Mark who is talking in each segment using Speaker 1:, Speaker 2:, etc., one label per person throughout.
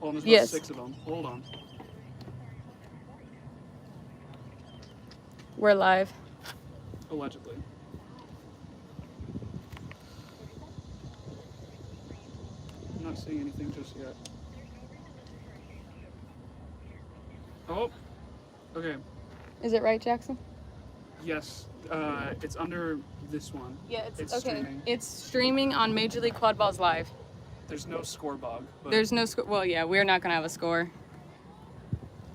Speaker 1: Oh, there's about
Speaker 2: Yes.
Speaker 1: 6 of them. Hold on.
Speaker 2: We're live.
Speaker 1: Allegedly. I'm not seeing anything just yet. Oh, okay.
Speaker 2: Is it right, Jackson?
Speaker 1: Yes, it's under this one.
Speaker 2: Yeah, it's okay.
Speaker 1: Streaming.
Speaker 2: It's streaming on Major League Quadball's live.
Speaker 1: There's no score bug. But
Speaker 2: There's no score. Well, yeah, we're not gonna have a score.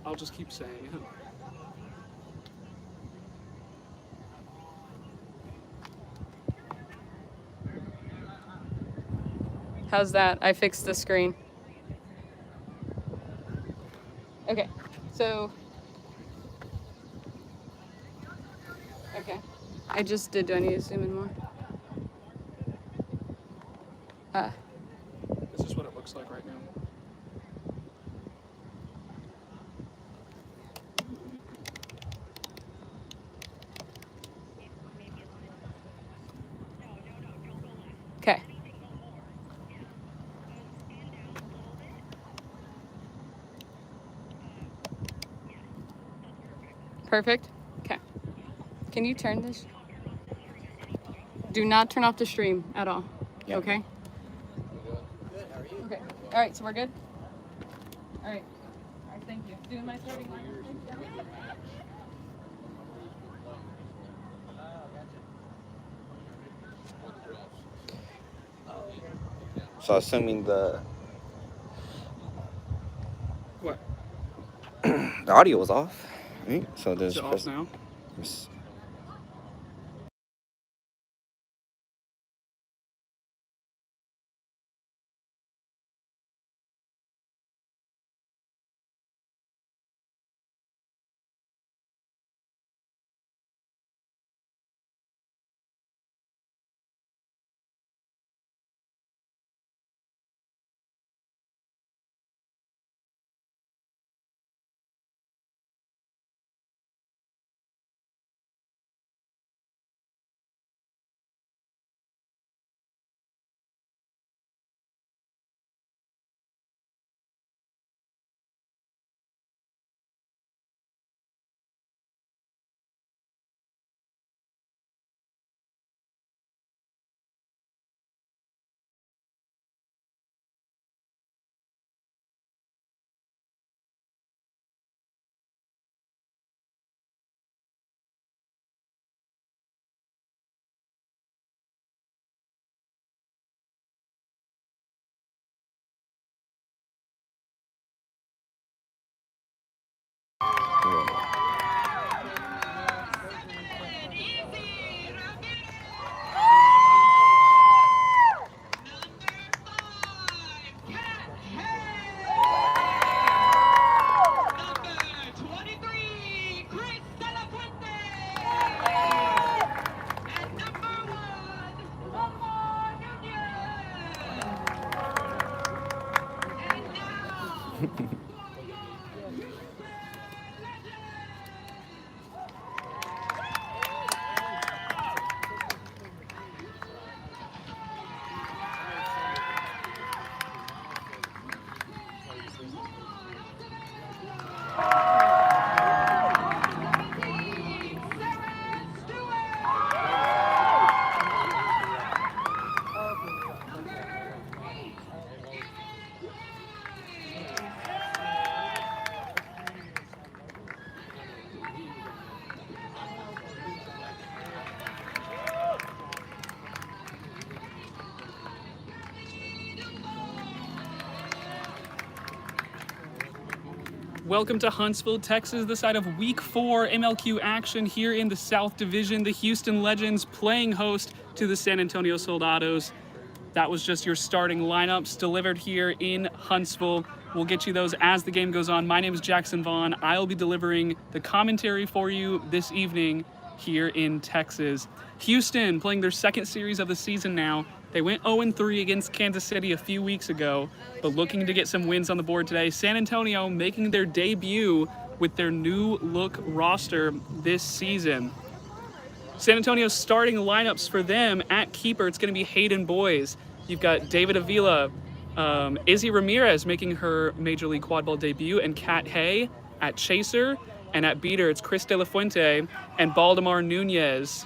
Speaker 1: I'll just keep saying it.
Speaker 2: How's that? I fixed the screen. Okay, so. Okay. I just did. Do I need to zoom in more?
Speaker 1: This is what it looks like right now.
Speaker 2: Okay. Perfect. Okay. Can you turn this? Do not turn off the stream at all.
Speaker 3: Yeah.
Speaker 2: Okay?
Speaker 3: Good, how are you?
Speaker 2: Okay. All right, so we're good? All right. All right, thank you. Doing my starting lineup.
Speaker 3: So assuming the
Speaker 1: What?
Speaker 3: the audio was off, right? So there's
Speaker 1: Is it off now? Welcome to Huntsville, Texas, the site of Week 4 MLQ action here in the South Division. The Houston Legends playing host to the San Antonio Soldados. That was just your starting lineups delivered here in Huntsville. We'll get you those as the game goes on. My name is Jackson Vaughn. I'll be delivering the commentary for you this evening here in Texas. Houston playing their second series of the season now. They went 0-3 against Kansas City a few weeks ago, but looking to get some wins on the board today. San Antonio making their debut with their new look roster this season. San Antonio's starting lineups for them at keeper, it's going to be Hayden Boys. You've got David Avila, Izzy Ramirez making her Major League Quadball debut, and Kat Hay at Chaser, and at Beater, it's Chris De La Fuente and Baldemar Nunez.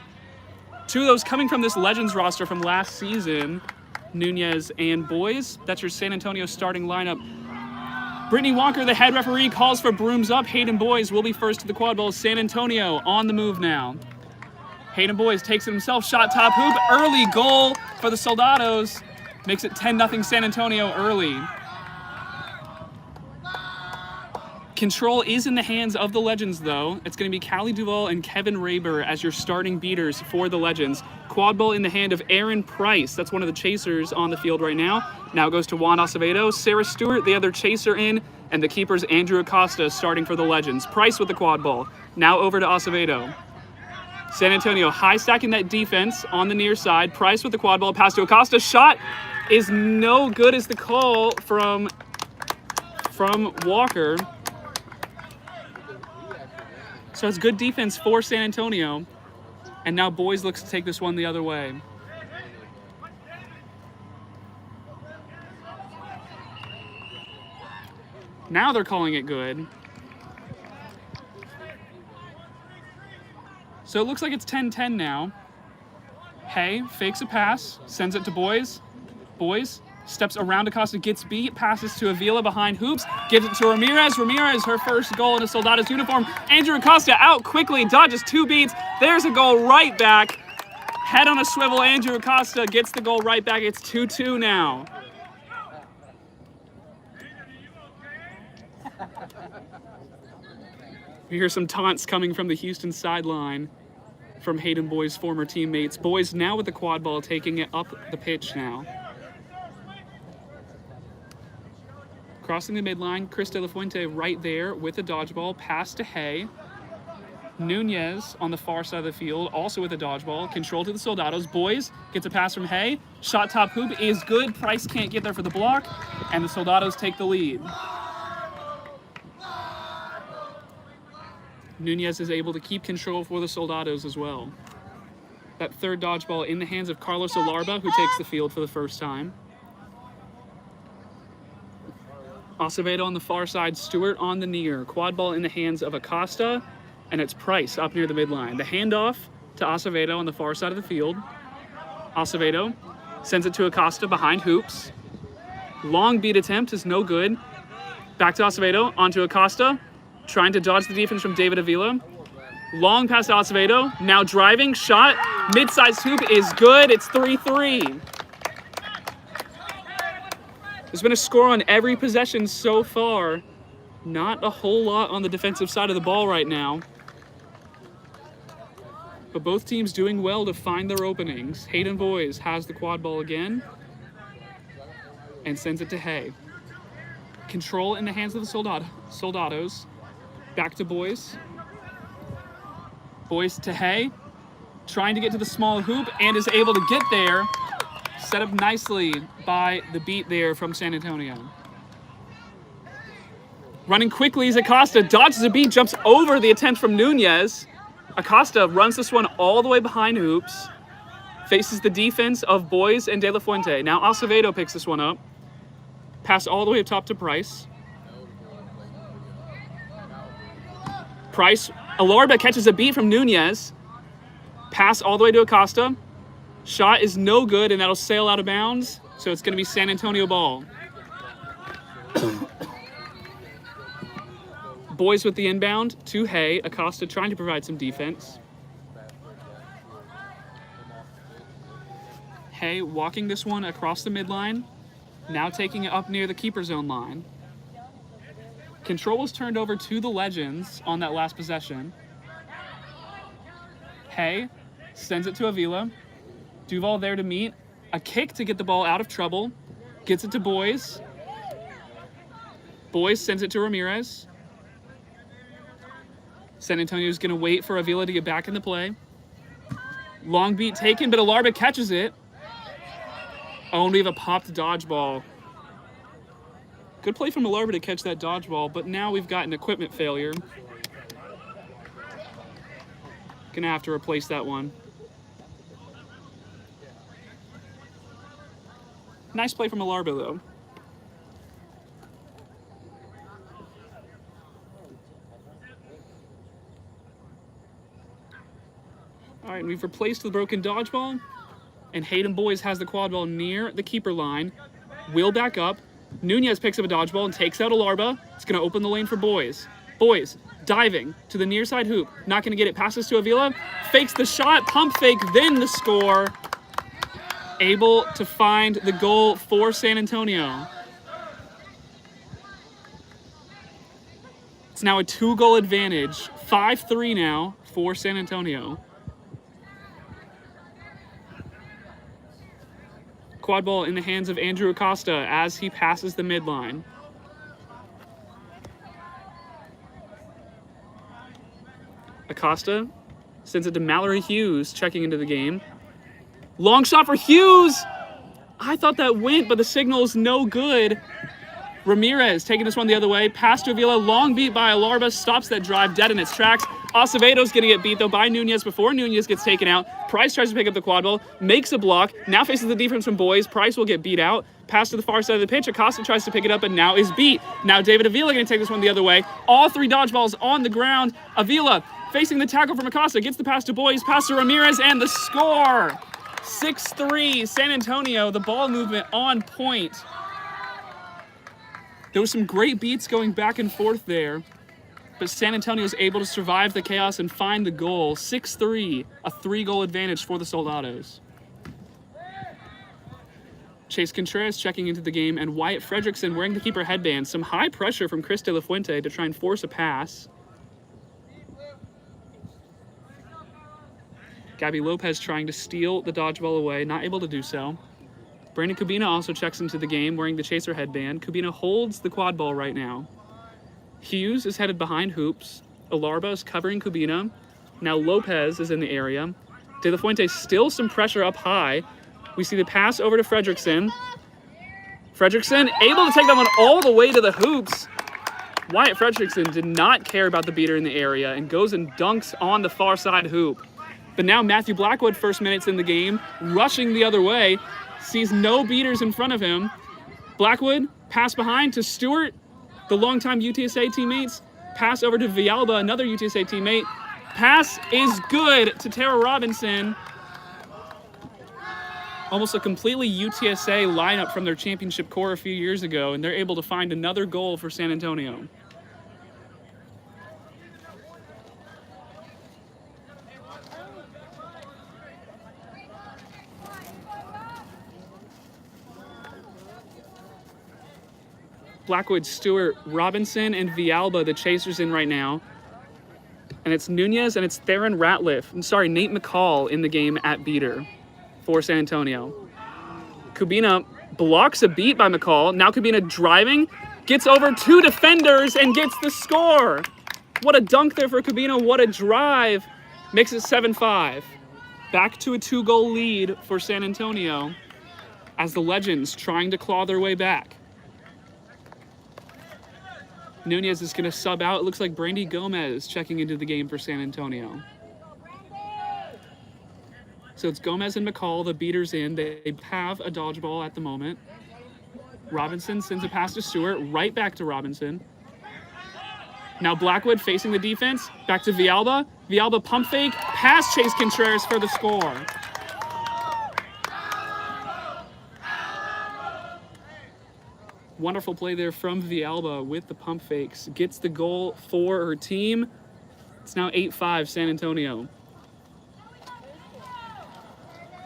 Speaker 1: Two of those coming from this Legends roster from last season, Nunez and Boys. That's your San Antonio starting lineup. Brittany Walker, the head referee, calls for brooms up. Hayden Boys will be first to the quad ball. San Antonio on the move now. Hayden Boys takes it himself, shot top hoop, early goal for the Soldados. Makes it 10-0 San Antonio early. Control is in the hands of the Legends, though. It's going to be Callie Duvall and Kevin Raber as your starting beaters for the Legends. Quad ball in the hand of Aaron Price. That's one of the chasers on the field right now. Now it goes to Juan Acevedo, Sarah Stewart, the other chaser in, and the keeper's Andrew Acosta starting for the Legends. Price with the quad ball. Now over to Acevedo. San Antonio high stacking that defense on the near side. Price with the quad ball, pass to Acosta. Shot is no good as the call from Walker. So it's good defense for San Antonio. And now Boys looks to take this one the other way. Now they're calling it good. So it looks like it's 10-10 now. Hay fakes a pass, sends it to Boys. Boys steps around Acosta, gets beat, passes to Avila behind hoops, gives it to Ramirez. Ramirez, her first goal in a Soldados uniform. Andrew Acosta out quickly, dodges 2 beats. There's a goal right back. Head on a swivel, Andrew Acosta gets the goal right back. It's 2-2 now. We hear some taunts coming from the Houston sideline from Hayden Boys' former teammates. Boys now with the quad ball, taking it up the pitch now. Crossing the midline, Chris De La Fuente right there with the dodgeball. Pass to Hay. Nunez on the far side of the field, also with a dodgeball. Control to the Soldados. Boys gets a pass from Hay. Shot top hoop is good. Price can't get there for the block, and the Soldados take the lead. Nunez is able to keep control for the Soldados as well. That third dodgeball in the hands of Carlos Olarba, who takes the field for the first time. Acevedo on the far side, Stewart on the near. Quad ball in the hands of Acosta, and it's Price up near the midline. The handoff to Acevedo on the far side of the field. Acevedo sends it to Acosta behind hoops. Long beat attempt is no good. Back to Acevedo, onto Acosta, trying to dodge the defense from David Avila. Long pass to Acevedo, now driving, shot, mid-sized hoop is good. It's 3-3. There's been a score on every possession so far. Not a whole lot on the defensive side of the ball right now. But both teams doing well to find their openings. Hayden Boys has the quad ball again and sends it to Hay. Control in the hands of the Soldados. Back to Boys. Boys to Hay. Trying to get to the small hoop and is able to get there. Set up nicely by the beat there from San Antonio. Running quickly is Acosta, dodges a beat, jumps over the attempt from Nunez. Acosta runs this one all the way behind hoops. Faces the defense of Boys and De La Fuente. Now Acevedo picks this one up. Pass all the way up top to Price. Price, Alarba catches a beat from Nunez. Pass all the way to Acosta. Shot is no good, and that'll sail out of bounds. So it's going to be San Antonio ball. Boys with the inbound to Hay. Acosta trying to provide some defense. Hay walking this one across the midline. Now taking it up near the keeper zone line. Control was turned over to the Legends on that last possession. Hay sends it to Avila. Duval there to meet. A kick to get the ball out of trouble. Gets it to Boys. Boys sends it to Ramirez. San Antonio's going to wait for Avila to get back in the play. Long beat taken, but Alarba catches it. Oh, and we have a popped dodgeball. Good play from Alarba to catch that dodgeball, but now we've got an equipment failure. Gonna have to replace that one. Nice play from Alarba, though. All right, and we've replaced the broken dodgeball. And Hayden Boys has the quad ball near the keeper line. Will back up. Nunez picks up a dodgeball and takes out Alarba. It's going to open the lane for Boys. Boys diving to the near side hoop. Not going to get it. Passes to Avila. Fakes the shot. Pump fake, then the score. Able to find the goal for San Antonio. It's now a 2-goal advantage. 5-3 now for San Antonio. Quad ball in the hands of Andrew Acosta as he passes the midline. Acosta sends it to Mallory Hughes, checking into the game. Long shot for Hughes! I thought that went, but the signal's no good. Ramirez taking this one the other way. Pass to Avila, long beat by Alarba, stops that drive dead in its tracks. Acevedo's going to get beat, though, by Nunez before Nunez gets taken out. Price tries to pick up the quad ball, makes a block, now faces the defense from Boys. Price will get beat out. Pass to the far side of the pitch. Acosta tries to pick it up and now is beat. Now David Avila going to take this one the other way. All 3 dodgeballs on the ground. Avila facing the tackle from Acosta, gets the pass to Boys, pass to Ramirez, and the score! 6-3, San Antonio, the ball movement on point. There was some great beats going back and forth there, but San Antonio is able to survive the chaos and find the goal. 6-3, a 3-goal advantage for the Soldados. Chase Contreras checking into the game, and Wyatt Fredrickson wearing the keeper headband. Some high pressure from Chris De La Fuente to try and force a pass. Gabby Lopez trying to steal the dodgeball away, not able to do so. Brandon Kubina also checks into the game wearing the chaser headband. Kubina holds the quad ball right now. Hughes is headed behind hoops. Alarba is covering Kubina. Now Lopez is in the area. De La Fuente still some pressure up high. We see the pass over to Fredrickson. Fredrickson able to take that one all the way to the hoops. Wyatt Fredrickson did not care about the beater in the area and goes and dunks on the far side hoop. But now Matthew Blackwood, first minutes in the game, rushing the other way, sees no beaters in front of him. Blackwood, pass behind to Stewart, the longtime UTSA teammates. Pass over to Villalba, another UTSA teammate. Pass is good to Tara Robinson. Almost a completely UTSA lineup from their championship core a few years ago, and they're able to find another goal for San Antonio. Blackwood, Stewart, Robinson, and Villalba, the chasers in right now. And it's Nunez and it's Theron Ratliff. Nate McCall in the game at beater for San Antonio. Kubina blocks a beat by McCall. Now Kubina driving, gets over 2 defenders and gets the score. What a dunk there for Kubina. What a drive. Makes it 7-5. Back to a 2-goal lead for San Antonio as the Legends trying to claw their way back. Nunez is going to sub out. It looks like Brandy Gomez checking into the game for San Antonio. So it's Gomez and McCall, the beaters in. They have a dodgeball at the moment. Robinson sends a pass to Stewart, right back to Robinson. Now Blackwood facing the defense, back to Villalba. Villalba pump fake, pass Chase Contreras for the score. Wonderful play there from Villalba with the pump fakes. Gets the goal for her team. It's now 8-5 San Antonio.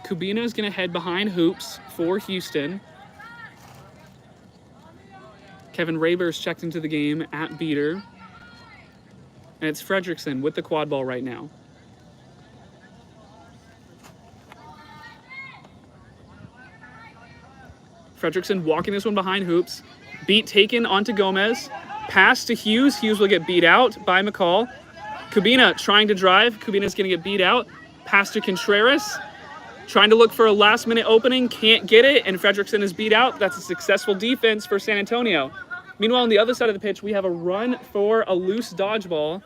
Speaker 1: Kubina is going to head behind hoops for Houston. Kevin Raber's checked into the game at beater. And it's Fredrickson with the quad ball right now. Fredrickson walking this one behind hoops. Beat taken onto Gomez. Pass to Hughes. Hughes will get beat out by McCall. Kubina trying to drive. Kubina's going to get beat out. Pass to Contreras. Trying to look for a last-minute opening. Can't get it, and Fredrickson is beat out. That's a successful defense for San Antonio. Meanwhile, on the other side of the pitch, we have a run for a loose dodgeball,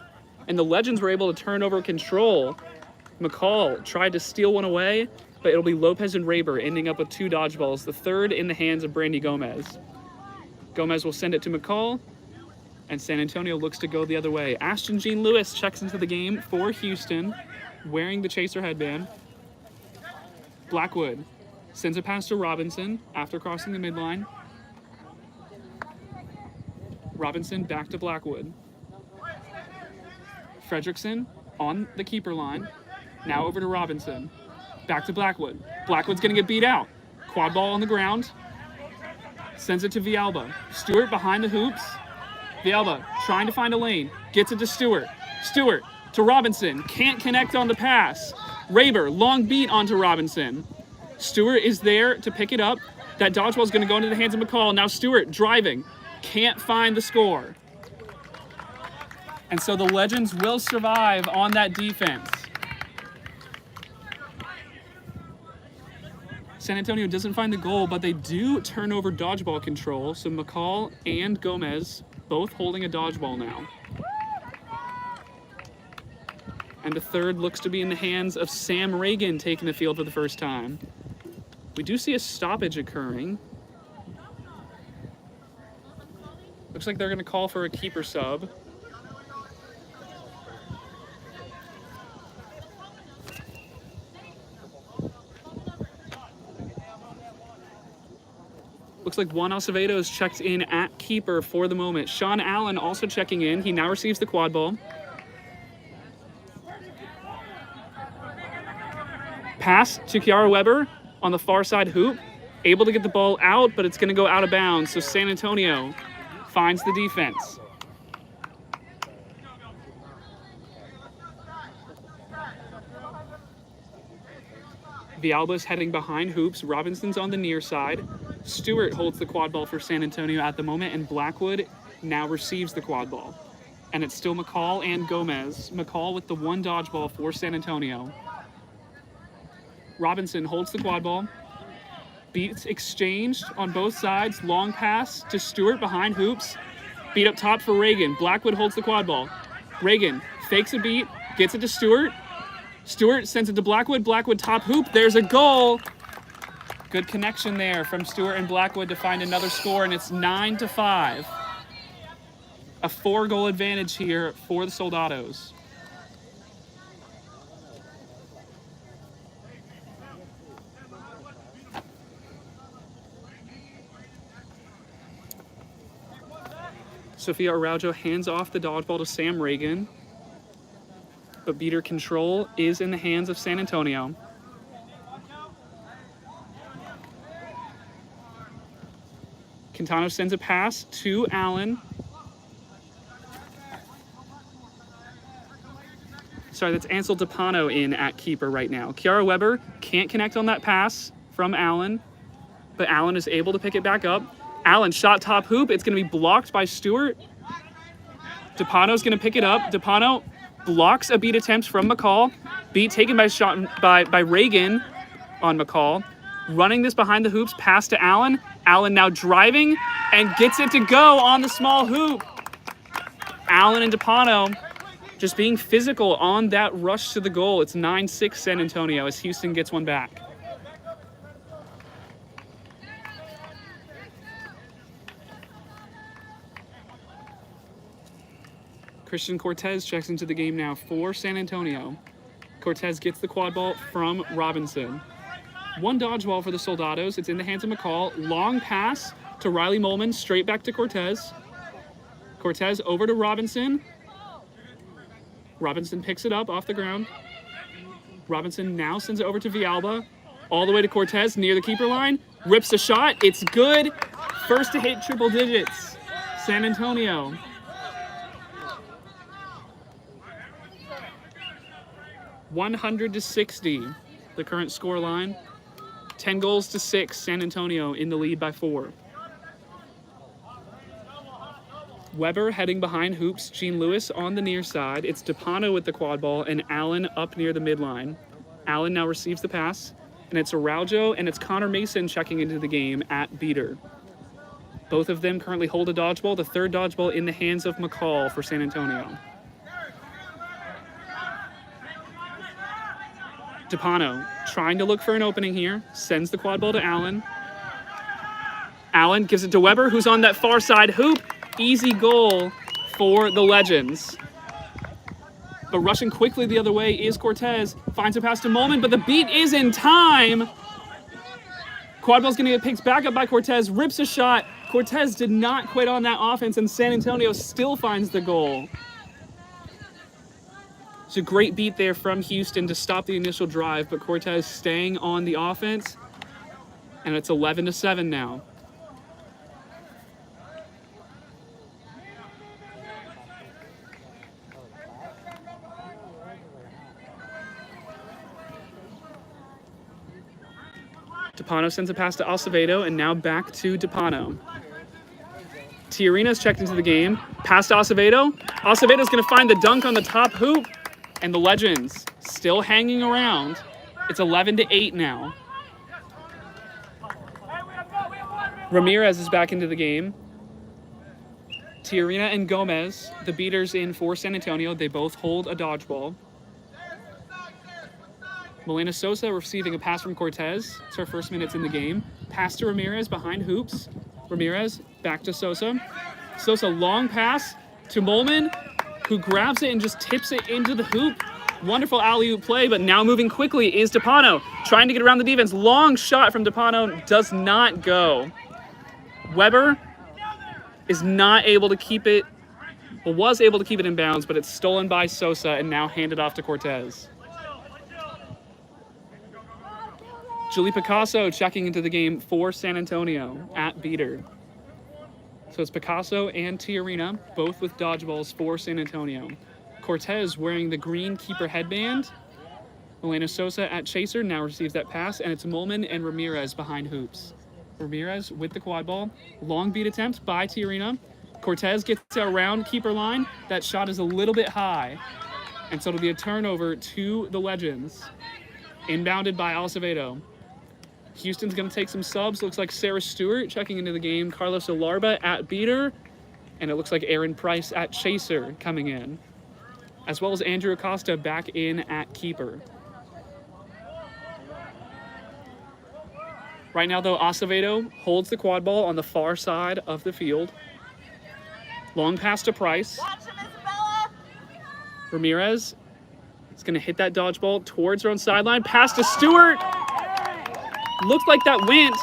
Speaker 1: and the Legends were able to turn over control. McCall tried to steal one away, but it'll be Lopez and Raber ending up with 2 dodgeballs, the third in the hands of Brandy Gomez. Gomez will send it to McCall, and San Antonio looks to go the other way. Ashton Jean Lewis checks into the game for Houston. wearing the chaser headband. Blackwood sends a pass to Robinson after crossing the midline. Robinson back to Blackwood. Fredrickson on the keeper line. Now over to Robinson. Back to Blackwood. Blackwood's going to get beat out. Quad ball on the ground. Sends it to Villalba. Stewart behind the hoops. Villalba trying to find a lane. Gets it to Stewart. Stewart to Robinson. Can't connect on the pass. Raber, long beat onto Robinson. Stewart is there to pick it up. That dodgeball is going to go into the hands of McCall. Now Stewart driving. Can't find the score. And so the Legends will survive on that defense. San Antonio doesn't find the goal, but they do turn over dodgeball control. So McCall and Gomez both holding a dodgeball now. And the third looks to be in the hands of Sam Reagan taking the field for the first time. We do see a stoppage occurring. Looks like they're going to call for a keeper sub. Looks like Juan Acevedo is checked in at keeper for the moment. Sean Allen also checking in. He now receives the quad ball. Pass to Kiara Weber on the far side hoop. Able to get the ball out, but it's going to go out of bounds. So San Antonio finds the defense. Villalba's heading behind hoops. Robinson's on the near side. Stewart holds the quad ball for San Antonio at the moment, and Blackwood now receives the quad ball. And it's still McCall and Gomez. McCall with the one dodgeball for San Antonio. Robinson holds the quad ball. Beats exchanged on both sides. Long pass to Stewart behind hoops. Beat up top for Reagan. Blackwood holds the quad ball. Reagan fakes a beat, gets it to Stewart. Stewart sends it to Blackwood. Blackwood top hoop. There's a goal. Good connection there from Stewart and Blackwood to find another score, and it's 9-5. A 4-goal advantage here for the Soldados. Sofia Araujo hands off the dodgeball to Sam Reagan, but beater control is in the hands of San Antonio. Quintano sends a pass to Allen. Sorry, that's Ansel DePano in at keeper right now. Kiara Weber can't connect on that pass from Allen, but Allen is able to pick it back up. Allen shot top hoop. It's going to be blocked by Stewart. DePano's going to pick it up. DePano blocks a beat attempt from McCall. Beat taken by Reagan on McCall. Running this behind the hoops, pass to Allen. Allen now driving and gets it to go on the small hoop. Allen and DePano just being physical on that rush to the goal. It's 9-6 San Antonio as Houston gets one back. Christian Cortez checks into the game now for San Antonio. Cortez gets the quad ball from Robinson. One dodgeball for the Soldados. It's in the hands of McCall. Long pass to Riley Molman, straight back to Cortez. Cortez over to Robinson. Robinson picks it up off the ground. Robinson now sends it over to Villalba. All the way to Cortez near the keeper line. Rips a shot. It's good. First to hit triple digits. San Antonio. $100-60, the current score line. 10-6, San Antonio in the lead by 4. Weber heading behind hoops. Gene Lewis on the near side. It's DePano with the quad ball and Allen up near the midline. Allen now receives the pass, and it's Araujo and it's Connor Mason checking into the game at beater. Both of them currently hold a dodgeball. The third dodgeball in the hands of McCall for San Antonio. DePano trying to look for an opening here. Sends the quad ball to Allen. Allen gives it to Weber, who's on that far side hoop. Easy goal for the Legends. but rushing quickly the other way is Cortez. Finds a pass to Molman, but the beat is in time. Quadball's gonna get picked back up by Cortez, rips a shot. Cortez did not quit on that offense, and San Antonio still finds the goal. It's a great beat there from Houston to stop the initial drive, but Cortez staying on the offense, and it's 11-7 now. DePano sends a pass to Acevedo, and now back to DePano. Tiarina's checked into the game. Pass to Acevedo. Acevedo's going to find the dunk on the top hoop, and the Legends still hanging around. It's 11-8 now. Ramirez is back into the game. Tiarina and Gomez, the beaters in for San Antonio, they both hold a dodgeball. Melena Sosa receiving a pass from Cortez. It's her first minutes in the game. Pass to Ramirez behind hoops. Ramirez back to Sosa. Sosa long pass to Molman, who grabs it and just tips it into the hoop. Wonderful alley-oop play, but now moving quickly is DePano. Trying to get around the defense. Long shot from DePano does not go. Weber is not able to keep it, well, was able to keep it in bounds, but it's stolen by Sosa and now handed off to Cortez. Julie Picasso checking into the game for San Antonio at beater. So it's Picasso and Tiarina, both with dodgeballs for San Antonio. Cortez wearing the green keeper headband. Melena Sosa at chaser now receives that pass, and it's Molman and Ramirez behind hoops. Ramirez with the quad ball. Long beat attempt by Tiarina. Cortez gets around keeper line. That shot is a little bit high, and so it'll be a turnover to the Legends. Inbounded by Acevedo. Houston's going to take some subs. Looks like Sarah Stewart checking into the game. Carlos Alarba at beater. And it looks like Aaron Price at chaser coming in. As well as Andrew Acosta back in at keeper. Right now, though, Acevedo holds the quad ball on the far side of the field. Long pass to Price.
Speaker 4: Watch him, Isabella.
Speaker 1: Ramirez is going to hit that dodgeball towards her own sideline. Pass to Stewart. Looks like that went,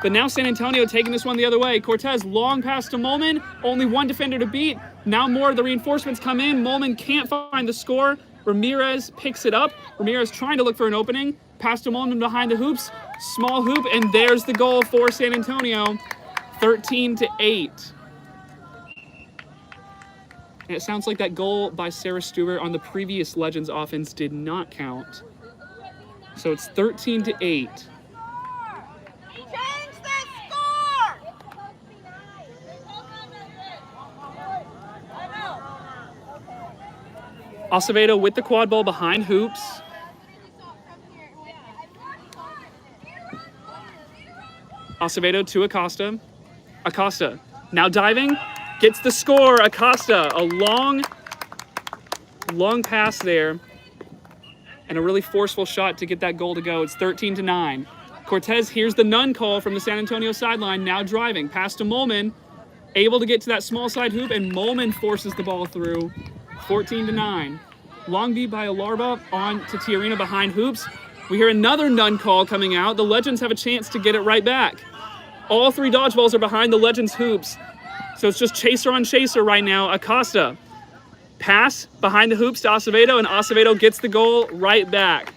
Speaker 1: but now San Antonio taking this one the other way. Cortez, long pass to Molman. Only one defender to beat. Now more of the reinforcements come in. Molman can't find the score. Ramirez picks it up. Ramirez trying to look for an opening. Pass to Molman behind the hoops. Small hoop, and there's the goal for San Antonio. 13-8. And it sounds like that goal by Sarah Stewart on the previous Legends offense did not count. So it's 13-8.
Speaker 4: Change the score.
Speaker 1: Acevedo with the quad ball behind hoops. Acevedo to Acosta. Acosta now diving, gets the score. Acosta, a long pass there. And a really forceful shot to get that goal to go. It's 13-9. Cortez hears the none call from the San Antonio sideline, now driving. Pass to Molman, able to get to that small side hoop, and Molman forces the ball through. 14-9. Long beat by Alarba on to Tiarina behind hoops. We hear another none call coming out. The Legends have a chance to get it right back. All three dodgeballs are behind the Legends hoops. So it's just chaser on chaser right now. Acosta. Pass behind the hoops to Acevedo, and Acevedo gets the goal right back.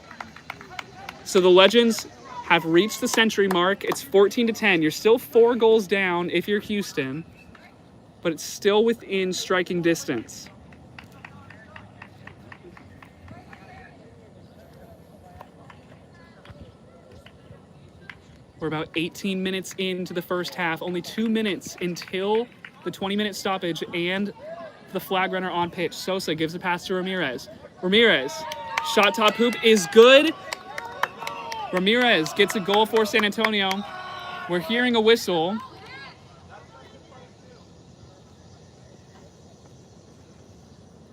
Speaker 1: So the Legends have reached the century mark. It's 14-10. You're still 4 goals down if you're Houston, but it's still within striking distance. We're about 18 minutes into the first half. Only 2 minutes until the 20-minute stoppage and the flag runner on pitch. Sosa gives a pass to Ramirez. Ramirez, shot top hoop is good. Ramirez gets a goal for San Antonio. We're hearing a whistle.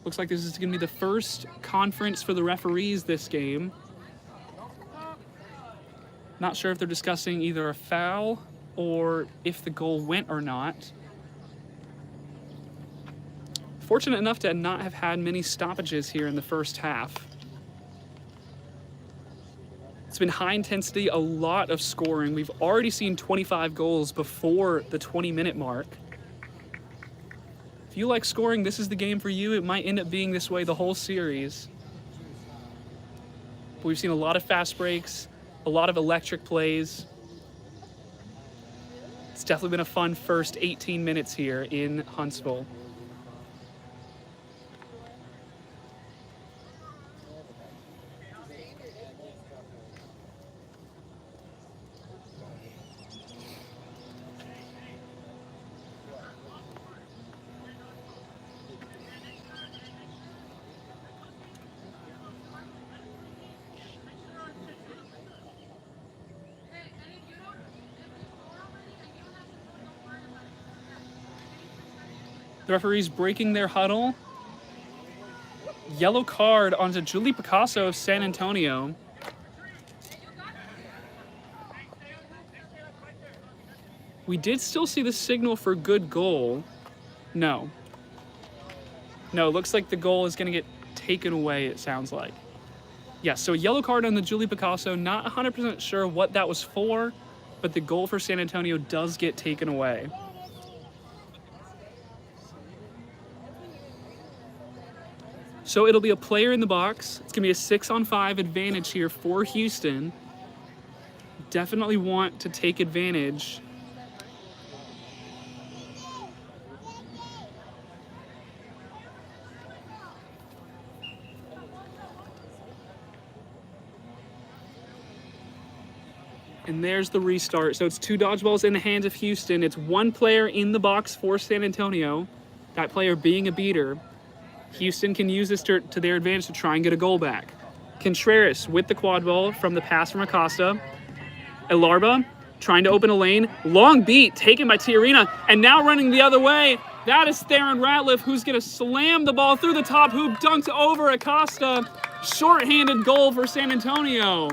Speaker 1: Looks like this is going to be the first conference for the referees this game. Not sure if they're discussing either a foul or if the goal went or not. fortunate enough to not have had many stoppages here in the first half. It's been high intensity, a lot of scoring. We've already seen 25 goals before the 20-minute mark. If you like scoring, this is the game for you. It might end up being this way the whole series. But we've seen a lot of fast breaks, a lot of electric plays. It's definitely been a fun first 18 minutes here in Huntsville. The referees breaking their huddle. Yellow card onto Julie Picasso of San Antonio. We did still see the signal for good goal. No. No, it looks like the goal is going to get taken away, it sounds like. Yes, so a yellow card on the Julie Picasso. Not 100% sure what that was for, but the goal for San Antonio does get taken away. So it'll be a player in the box. It's going to be a 6-on-5 advantage here for Houston. Definitely want to take advantage. And there's the restart. So it's 2 dodgeballs in the hands of Houston. It's 1 player in the box for San Antonio. That player being a beater. Houston can use this to their advantage to try and get a goal back. Contreras with the quad ball from the pass from Acosta. Elarba trying to open a lane. Long beat taken by Tiarina. And now running the other way, that is Theron Ratliff, who's going to slam the ball through the top hoop, dunked over Acosta. Short-handed goal for San Antonio.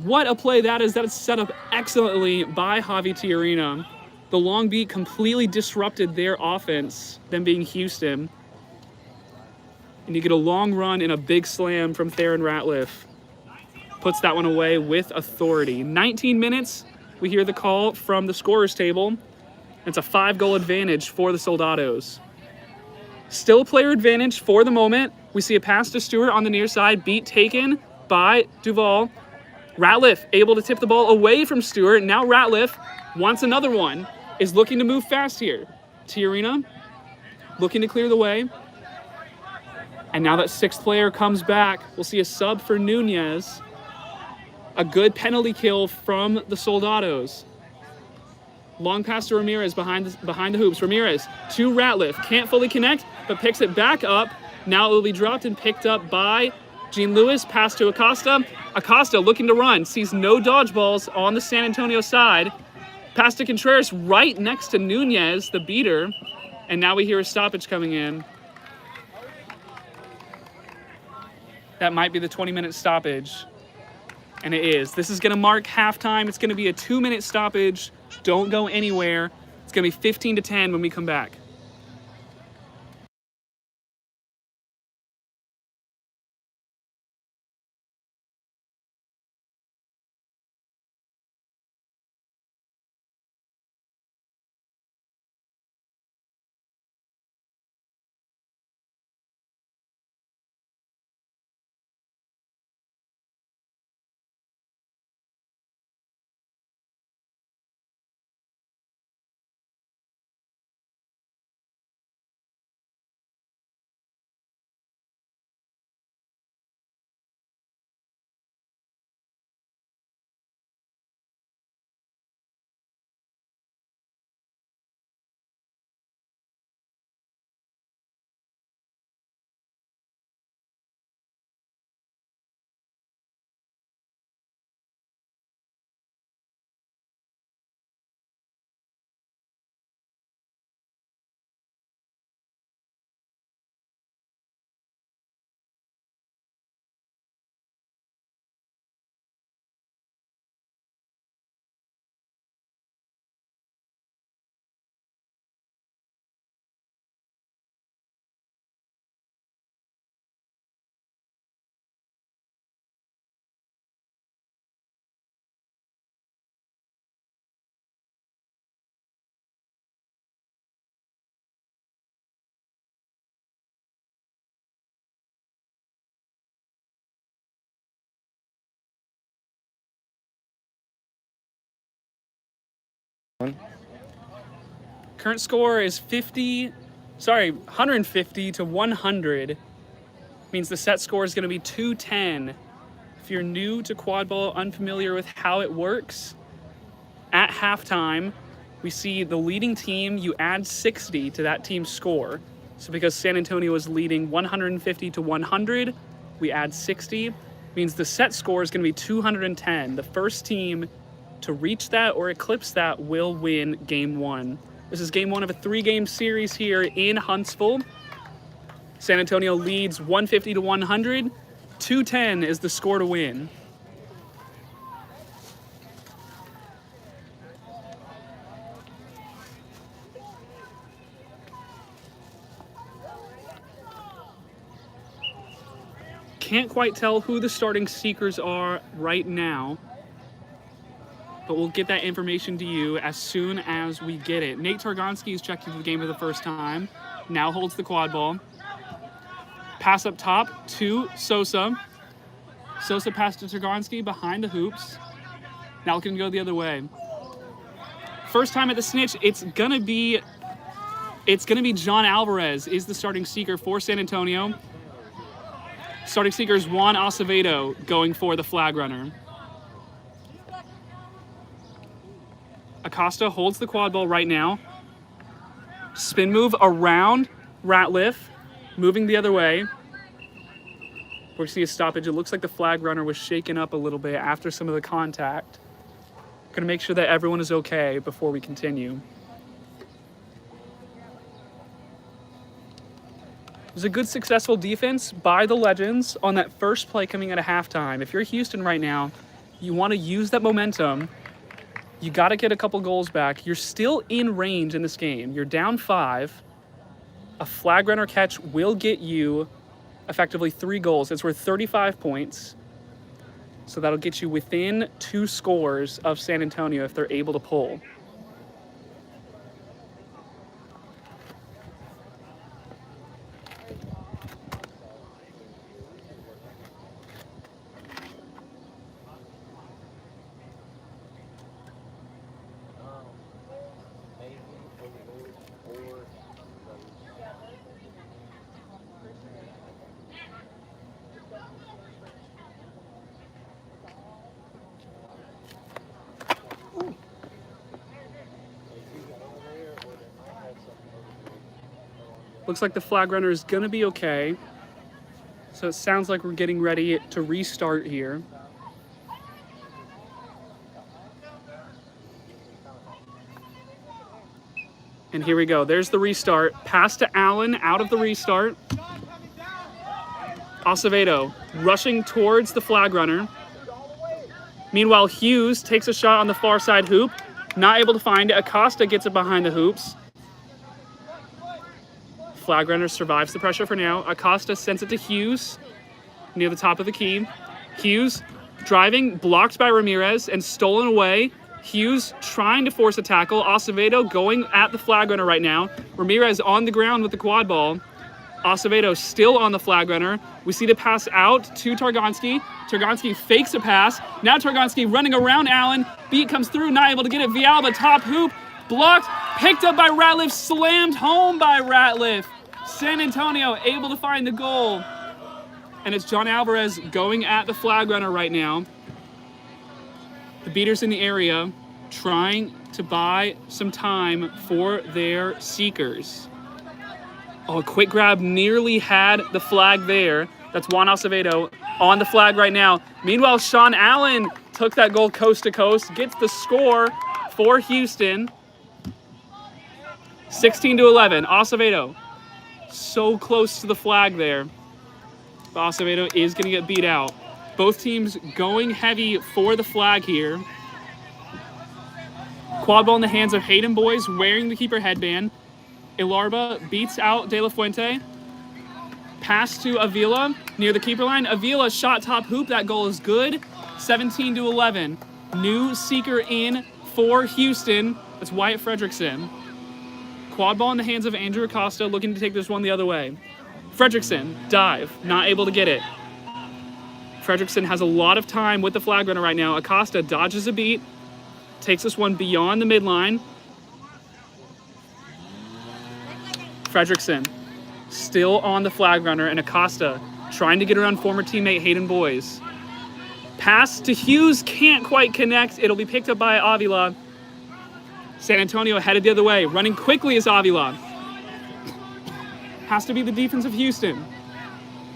Speaker 1: What a play that is. That is set up excellently by Javi Tiarina. The long beat completely disrupted their offense, them being Houston. And you get a long run and a big slam from Theron Ratliff. Puts that one away with authority. 19 minutes, we hear the call from the scorer's table. It's a 5-goal advantage for the Soldados. Still player advantage for the moment. We see a pass to Stewart on the near side, beat taken by Duval. Ratliff able to tip the ball away from Stewart. Now Ratliff wants another one. Is looking to move fast here. Tiarina looking to clear the way. And now that 6th player comes back, we'll see a sub for Nunez. A good penalty kill from the Soldados. Long pass to Ramirez behind the hoops. Ramirez to Ratliff. Can't fully connect, but picks it back up. Now it will be dropped and picked up by Gene Lewis. Pass to Acosta. Acosta looking to run. Sees no dodgeballs on the San Antonio side. Pass to Contreras right next to Nunez, the beater. And now we hear a stoppage coming in. That might be the 20-minute stoppage. And it is. This is going to mark halftime. It's going to be a 2-minute stoppage. Don't go anywhere. It's going to be 15-10 when we come back. Current score is 150 to 100. Means the set score is going to be 210. If you're new to quadball, unfamiliar with how it works, at halftime, we see the leading team, you add 60 to that team's score. So because San Antonio is leading 150 to 100, we add 60. Means the set score is going to be 210. The first team to reach that or eclipse that will win game one. This is game one of a 3-game series here in Huntsville. San Antonio leads 150 to 100. 210 is the score to win. Can't quite tell who the starting seekers are right now, but we'll get that information to you as soon as we get it. Nate Targonski is checked into the game for the first time. Now holds the quad ball. Pass up top to Sosa. Sosa passed to Targonski behind the hoops. Now looking to go the other way. First time at the snitch, it's gonna be John Alvarez is the starting seeker for San Antonio. Starting seeker is Juan Acevedo going for the flag runner. Acosta holds the quad ball right now. Spin move around Ratliff, moving the other way. We see a stoppage. It looks like the flag runner was shaken up a little bit after some of the contact. Gonna make sure that everyone is okay before we continue. It was a good, successful defense by the Legends on that first play coming out of halftime. If you're Houston right now, you want to use that momentum. You got to get a couple goals back. You're still in range in this game. You're down 5. A flag runner catch will get you effectively 3 goals. It's worth 35 points. So that'll get you within 2 scores of San Antonio if they're able to pull. Looks like the flag runner is going to be okay. So it sounds like we're getting ready to restart here. And here we go. There's the restart. Pass to Allen out of the restart. Acevedo rushing towards the flag runner. Meanwhile, Hughes takes a shot on the far side hoop. Not able to find it. Acosta gets it behind the hoops. Flag runner survives the pressure for now. Acosta sends it to Hughes near the top of the key. Hughes driving, blocked by Ramirez and stolen away. Hughes trying to force a tackle. Acevedo going at the flag runner right now. Ramirez on the ground with the quad ball. Acevedo still on the flag runner. We see the pass out to Targonski. Targonski fakes a pass. Now Targonski running around Allen. Beat comes through, not able to get it. Villalba top hoop. Blocked, picked up by Ratliff, slammed home by Ratliff. San Antonio able to find the goal. And it's John Alvarez going at the flag runner right now. The beaters in the area trying to buy some time for their seekers. Oh, a quick grab nearly had the flag there. That's Juan Acevedo on the flag right now. Meanwhile, Sean Allen took that goal coast to coast, gets the score for Houston. 16-11, Acevedo. So close to the flag there. But Acevedo is going to get beat out. Both teams going heavy for the flag here. Quad ball in the hands of Hayden Boys wearing the keeper headband. Ilarba beats out De La Fuente. Pass to Avila near the keeper line. Avila shot top hoop. That goal is good. 17-11. New seeker in for Houston. That's Wyatt Fredrickson. Quad ball in the hands of Andrew Acosta, looking to take this one the other way. Fredrickson, dive, not able to get it. Fredrickson has a lot of time with the flag runner right now. Acosta dodges a beat. takes this one beyond the midline. Fredrickson still on the flag runner, and Acosta trying to get around former teammate Hayden Boyes. Pass to Hughes, can't quite connect. It'll be picked up by Avila. San Antonio headed the other way. Running quickly is Avila. Has to be the defense of Houston.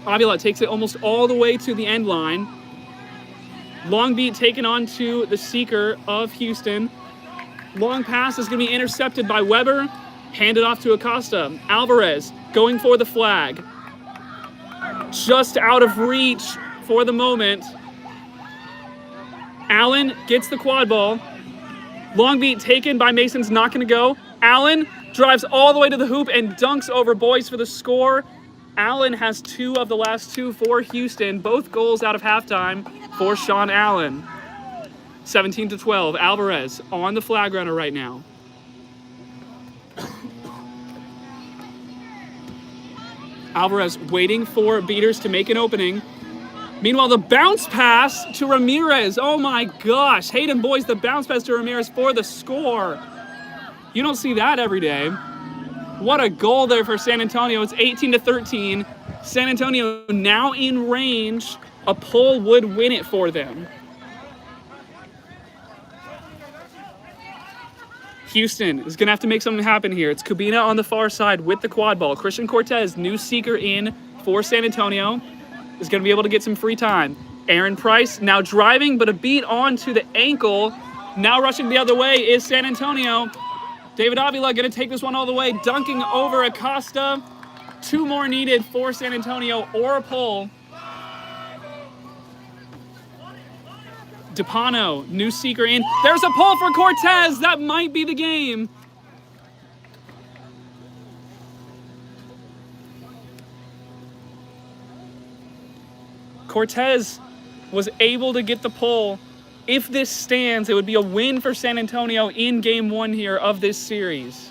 Speaker 1: Avila takes it almost all the way to the end line. Long beat taken on to the seeker of Houston. Long pass is going to be intercepted by Weber. Handed off to Acosta. Alvarez going for the flag. Just out of reach for the moment. Allen gets the quad ball. Long beat taken by Mason's not going to go. Allen drives all the way to the hoop and dunks over Boyes for the score. Allen has 2 of the last 2 for Houston. Both goals out of halftime for Sean Allen. 17-12. Alvarez on the flag runner right now. Alvarez waiting for Beaters to make an opening. Meanwhile, the bounce pass to Ramirez. Oh my gosh. Hayden Boyes, the bounce pass to Ramirez for the score. You don't see that every day. What a goal there for San Antonio. It's 18-13. San Antonio now in range. A pull would win it for them. Houston is going to have to make something happen here. It's Kubina on the far side with the quad ball. Christian Cortez, new seeker in for San Antonio, is going to be able to get some free time. Aaron Price now driving, but a beat onto the ankle. Now rushing the other way is San Antonio. David Avila going to take this one all the way, dunking over Acosta. 2 more needed for San Antonio or a pull. DePano, new seeker in. There's a pull for Cortez. That might be the game. Cortez was able to get the pull. If this stands, it would be a win for San Antonio in game 1 here of this series.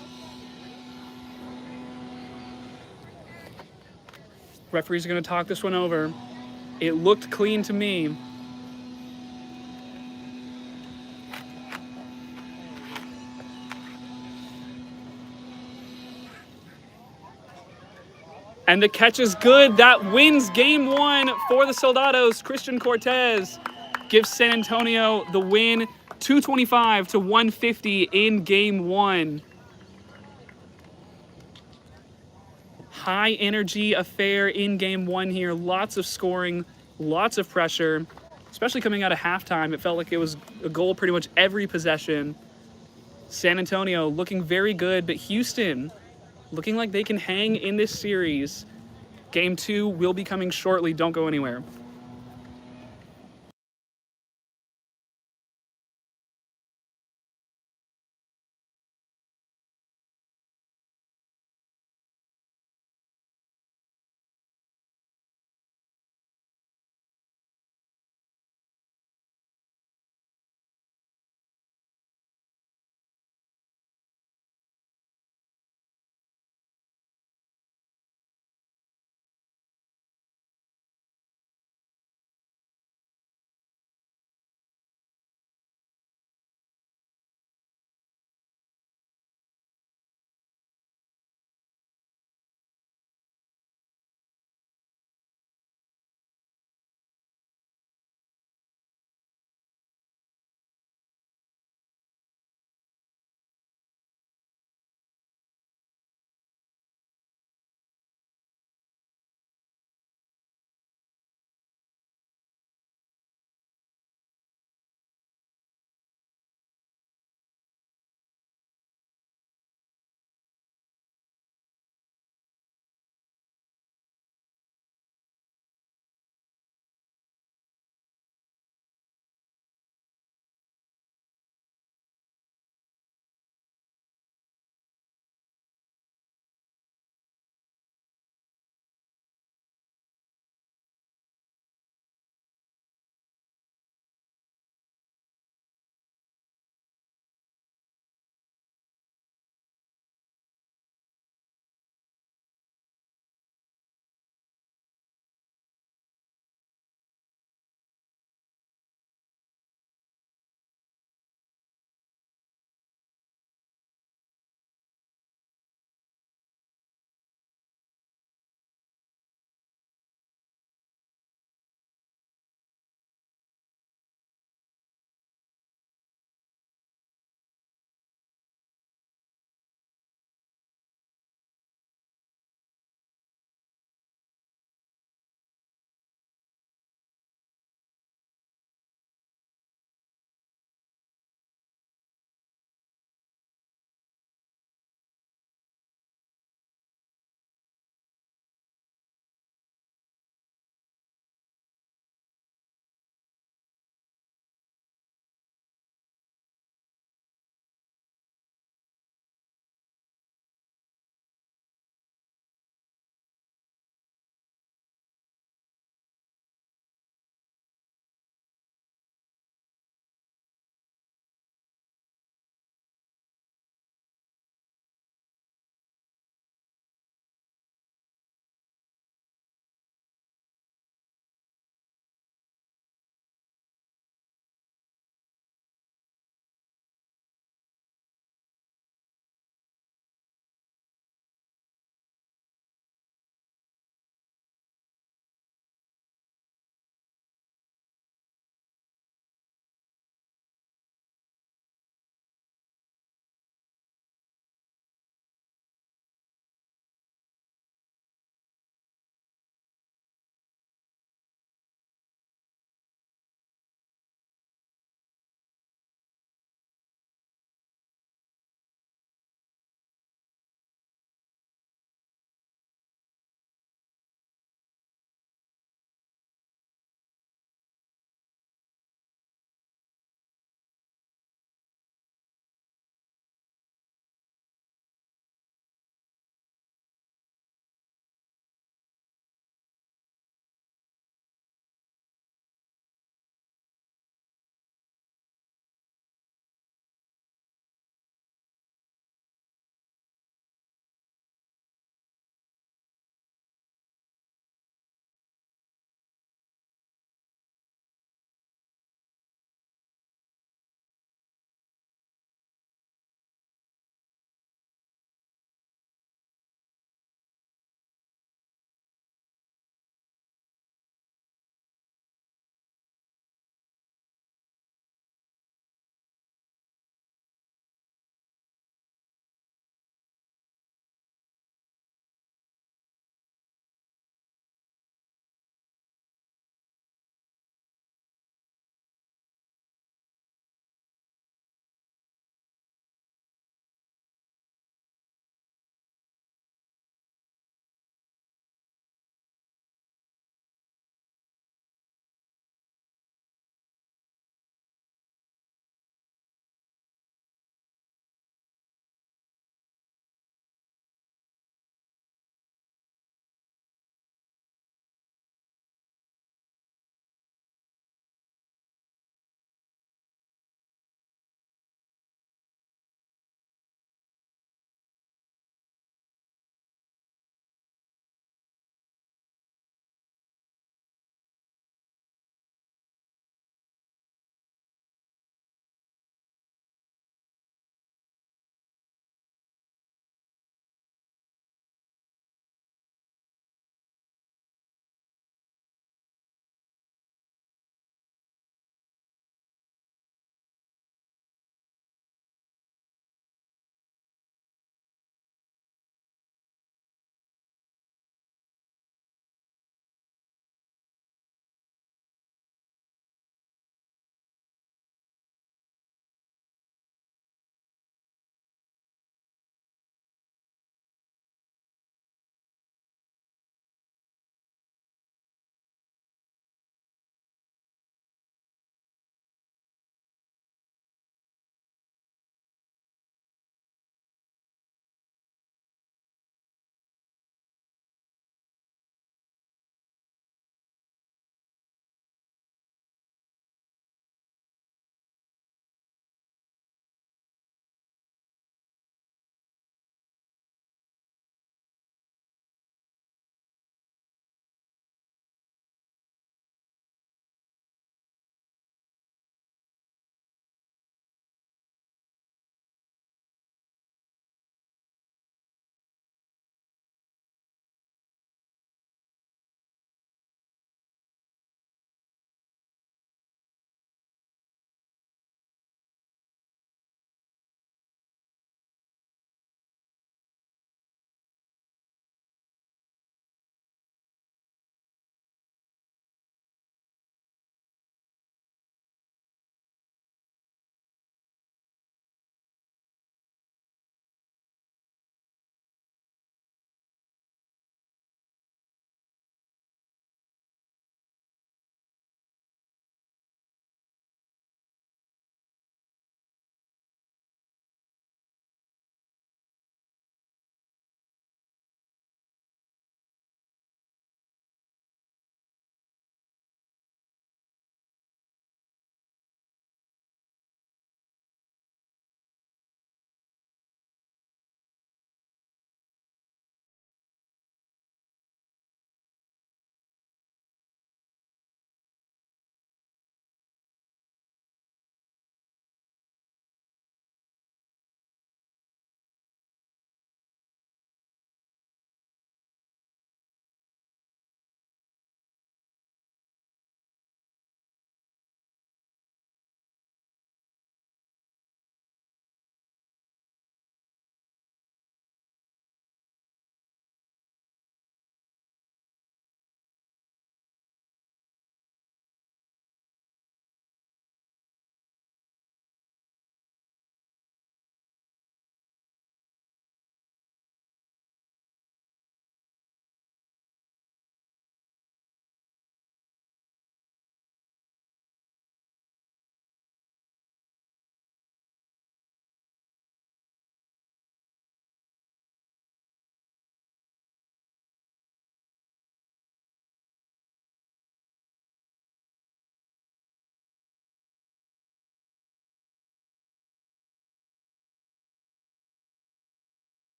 Speaker 1: Referees are going to talk this one over. It looked clean to me. And the catch is good. That wins game 1 for the Soldados. Christian Cortez gives San Antonio the win, 225-150 in game 1. High energy affair in game 1 here. Lots of scoring, lots of pressure, especially coming out of halftime. It felt like it was a goal pretty much every possession. San Antonio looking very good, but Houston looking like they can hang in this series. Game 2 will be coming shortly. Don't go anywhere.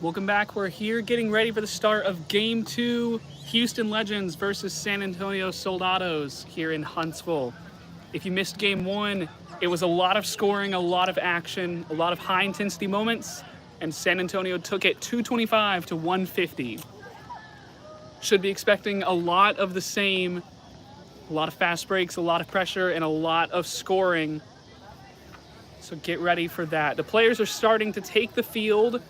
Speaker 1: Welcome back. We're here getting ready for the start of Game 2, Houston Legends versus San Antonio Soldados here in Huntsville. If you missed Game 1, it was a lot of scoring, a lot of action, a lot of high-intensity moments, and San Antonio took it 225 to 150. Should be expecting a lot of the same, a lot of fast breaks, a lot of pressure, and a lot of scoring. So get ready for that. The players are starting to take the field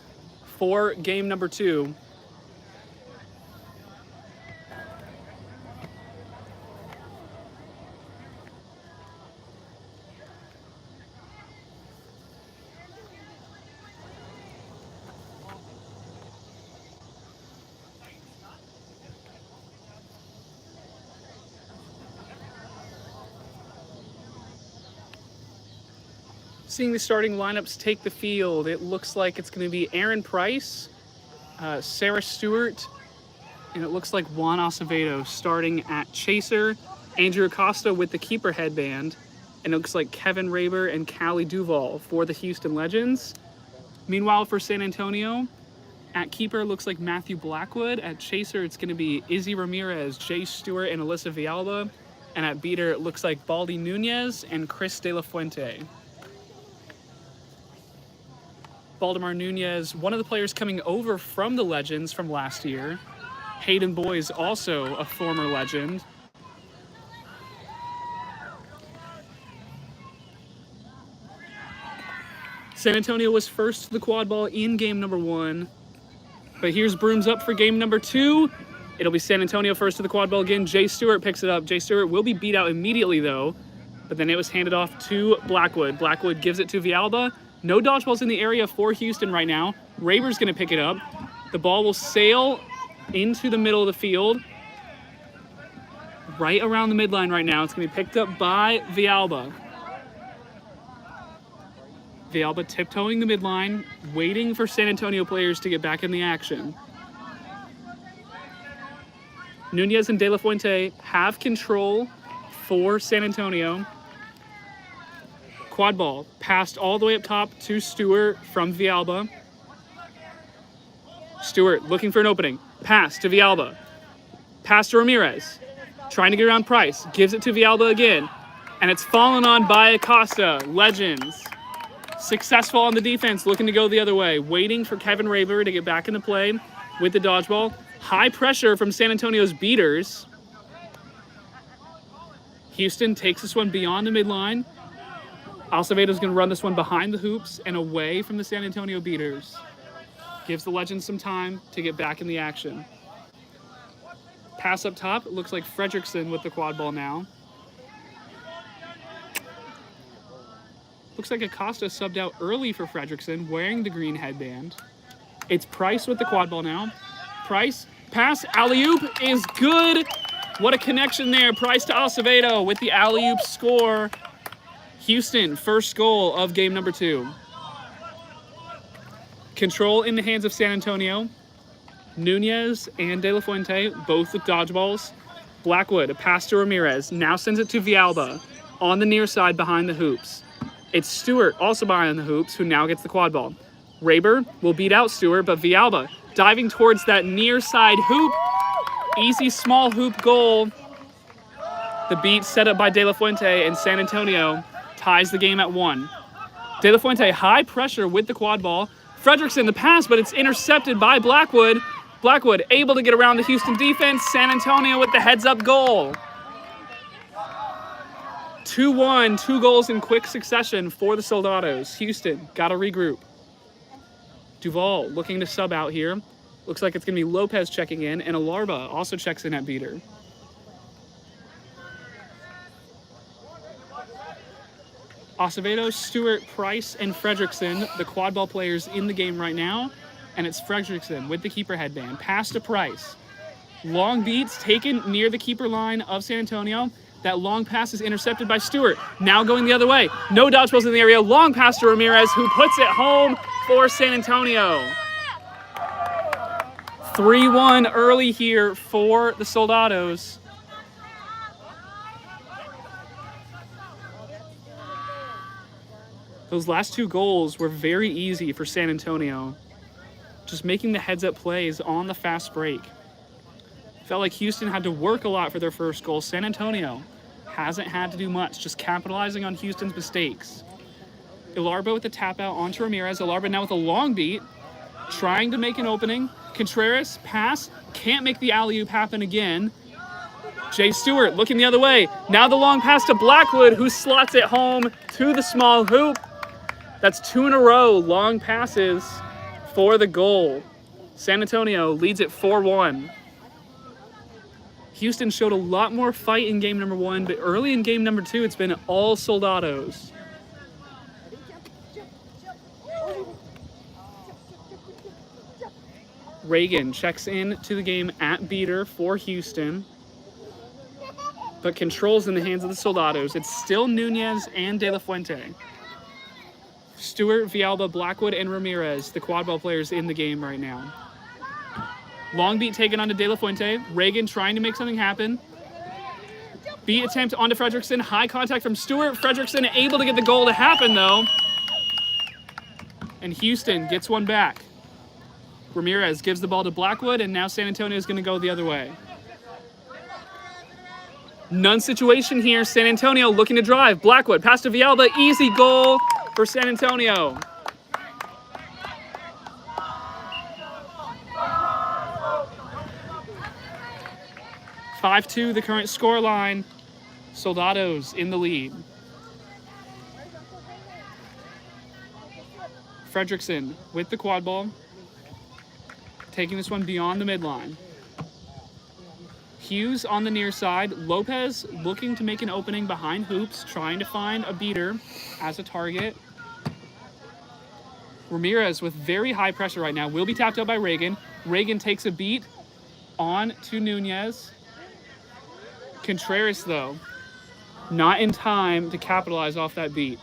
Speaker 1: for game number 2. Seeing the starting lineups take the field, it looks like it's going to be Aaron Price, Sarah Stewart, and it looks like Juan Acevedo starting at Chaser, Andrew Acosta with the keeper headband, and it looks like Kevin Raber and Callie Duvall for the Houston Legends. Meanwhile, for San Antonio, at keeper, it looks like Matthew Blackwood. At Chaser, it's going to be Izzy Ramirez, Jay Stewart, and Alyssa Villalba. And at beater, it looks like Baldy Nunez and Chris De La Fuente. Valdemar Nunez, one of the players coming over from the Legends from last year. Hayden Boys, also a former Legend. San Antonio was first to the quad ball in game number 1. But here's brooms up for game number 2. It'll be San Antonio first to the quad ball again. Jay Stewart picks it up. Jay Stewart will be beat out immediately though. But then it was handed off to Blackwood. Blackwood gives it to Villalba. No dodgeballs in the area for Houston right now. Raber's going to pick it up. The ball will sail into the middle of the field. Right around the midline right now. It's going to be picked up by Villalba. Villalba tiptoeing the midline, waiting for San Antonio players to get back in the action. Nunez and De La Fuente have control for San Antonio. Quad ball passed all the way up top to Stewart from Villalba. Stewart looking for an opening. Pass to Villalba. Pass to Ramirez. Trying to get around Price. Gives it to Villalba again. And it's fallen on by Acosta. Legends. Successful on the defense. Looking to go the other way. Waiting for Kevin Raber to get back into play with the dodgeball. High pressure from San Antonio's beaters. Houston takes this one beyond the midline. Acevedo's going to run this one behind the hoops and away from the San Antonio beaters. Gives the Legends some time to get back in the action. Pass up top. It looks like Fredrickson with the quad ball now. Looks like Acosta subbed out early for Fredrickson, wearing the green headband. It's Price with the quad ball now. Price, pass, alley-oop is good. What a connection there. Price to Acevedo with the alley-oop score. Houston, first goal of game number 2. Control in the hands of San Antonio. Nunez and De La Fuente, both with dodgeballs. Blackwood, a pass to Ramirez. Now sends it to Villalba on the near side behind the hoops. It's Stewart, also behind the hoops, who now gets the quad ball. Raber will beat out Stewart, but Villalba diving towards that near side hoop. Easy small hoop goal. The beat set up by De La Fuente, and San Antonio ties the game at 1. De La Fuente, high pressure with the quad ball. Fredrickson, the pass, but it's intercepted by Blackwood. Blackwood able to get around the Houston defense. San Antonio with the heads-up goal. 2-1, 2 goals in quick succession for the Soldados. Houston got to regroup. Duvall looking to sub out here. Looks like it's going to be Lopez checking in, and Alarba also checks in at beater. Acevedo, Stewart, Price, and Fredrickson, the quad ball players in the game right now. And it's Fredrickson with the keeper headband. Pass to Price. Long beats taken near the keeper line of San Antonio. That long pass is intercepted by Stewart. Now going the other way. No dodgeballs in the area. Long pass to Ramirez, who puts it home for San Antonio. 3-1 early here for the Soldados. Those last 2 goals were very easy for San Antonio. just making the heads-up plays on the fast break. Felt like Houston had to work a lot for their first goal. San Antonio hasn't had to do much, just capitalizing on Houston's mistakes. Ilarba with the tap out onto Ramirez. Ilarba now with a long beat, trying to make an opening. Contreras, pass, can't make the alley-oop happen again. Jay Stewart looking the other way. Now the long pass to Blackwood, who slots it home to the small hoop. That's 2 in a row, long passes for the goal. San Antonio leads it 4-1. Houston showed a lot more fight in game number 1, but early in game number 2, it's been all Soldados. Reagan checks in to the game at beater for Houston, but controls in the hands of the Soldados. It's still Nunez and De La Fuente. Stewart, Villalba, Blackwood, and Ramirez, the quadball players in the game right now. Long beat taken onto De La Fuente. Reagan trying to make something happen. Beat attempt onto Fredrickson. High contact from Stewart. Fredrickson able to get the goal to happen, though. And Houston gets one back. Ramirez gives the ball to Blackwood, and now San Antonio is going to go the other way. None situation here. San Antonio looking to drive. Blackwood, pass to Villalba. Easy goal for San Antonio. (5-2) the current score line. Soldados in the lead. Fredrickson with the quad ball. Taking this one beyond the midline. Hughes on the near side. Lopez looking to make an opening behind hoops, trying to find a beater as a target. Ramirez with very high pressure right now. Will be tapped out by Reagan. Reagan takes a beat on to Nunez. Contreras, though, not in time to capitalize off that beat.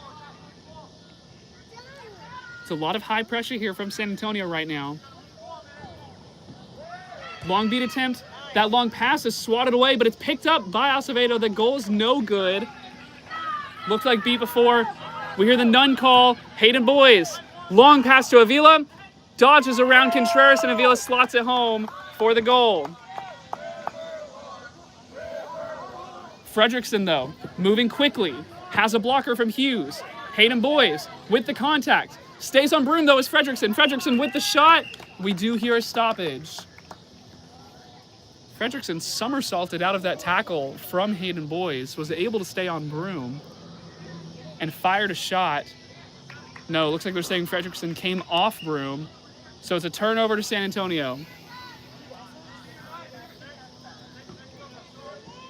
Speaker 1: It's a lot of high pressure here from San Antonio right now. Long beat attempt. That long pass is swatted away, but it's picked up by Acevedo. The goal is no good. Looked like beat before. We hear the none call. Hayden Boys. Long pass to Avila. Dodges around Contreras, and Avila slots it home for the goal. Fredrickson, though, moving quickly. Has a blocker from Hughes. Hayden Boys with the contact. Stays on Broom, though, is Fredrickson. Fredrickson with the shot. We do hear a stoppage. Fredrickson somersaulted out of that tackle from Hayden Boys, was able to stay on Broom, and fired a shot. No, looks like they're saying Fredrickson came off Broom, so it's a turnover to San Antonio.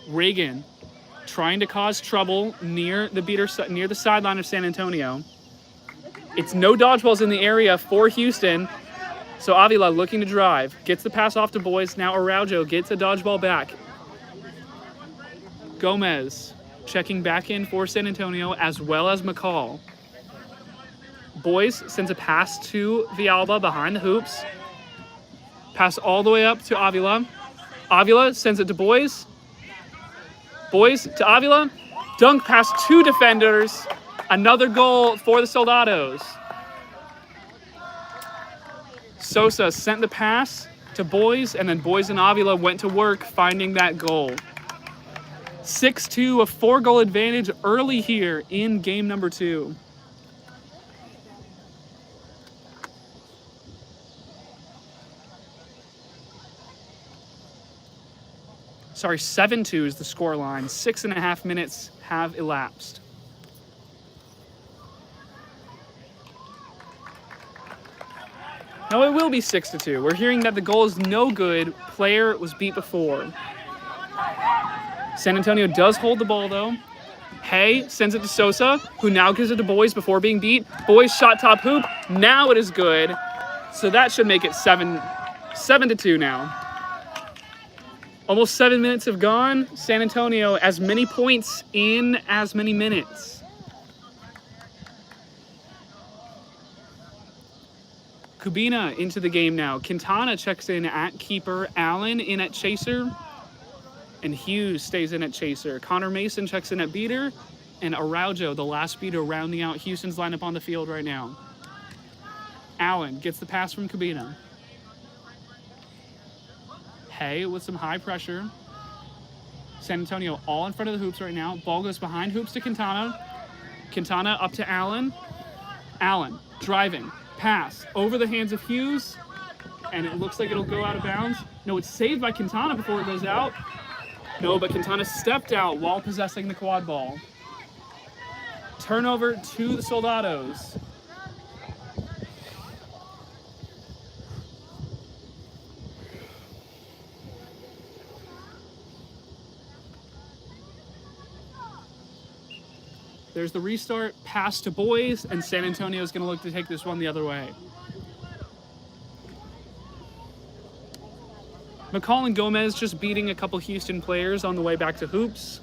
Speaker 1: Reagan trying to cause trouble near the sideline of San Antonio. It's no dodgeballs in the area for Houston. So Avila looking to drive, gets the pass off to Boys. Now Araujo gets a dodgeball back. Gomez checking back in for San Antonio, as well as McCall. Boys sends a pass to Villalba behind the hoops. Pass all the way up to Avila. Avila sends it to Boys. Boys to Avila. Dunk past 2 defenders. Another goal for the Soldados. Sosa sent the pass to Boys, and then Boys and Avila went to work finding that goal. 6-2, a 4-goal advantage early here in game number 2. Sorry, 7-2 is the scoreline. 6.5 minutes have elapsed. No, it will be 6-2. We're hearing that the goal is no good. Player was beat before. San Antonio does hold the ball, though. Hay sends it to Sosa, who now gives it to Boys before being beat. Boys shot top hoop. Now it is good. So that should make it 7-2 now. Almost 7 minutes have gone. San Antonio, as many points in as many minutes. Kubina into the game now. Quintana checks in at keeper. Allen in at chaser. And Hughes stays in at chaser. Connor Mason checks in at beater. And Araujo, the last beater, rounding out Houston's lineup on the field right now. Allen gets the pass from Kubina. Hay with some high pressure. San Antonio all in front of the hoops right now. Ball goes behind hoops to Quintana. Quintana up to Allen. Allen driving, pass over the hands of Hughes, and it looks like it'll go out of bounds. No, it's saved by Quintana before it goes out. No, but Quintana stepped out while possessing the quad ball. Turnover to the Soldados. There's the restart, pass to boys, and San Antonio is going to look to take this one the other way. McCall and Gomez just beating a couple Houston players on the way back to hoops.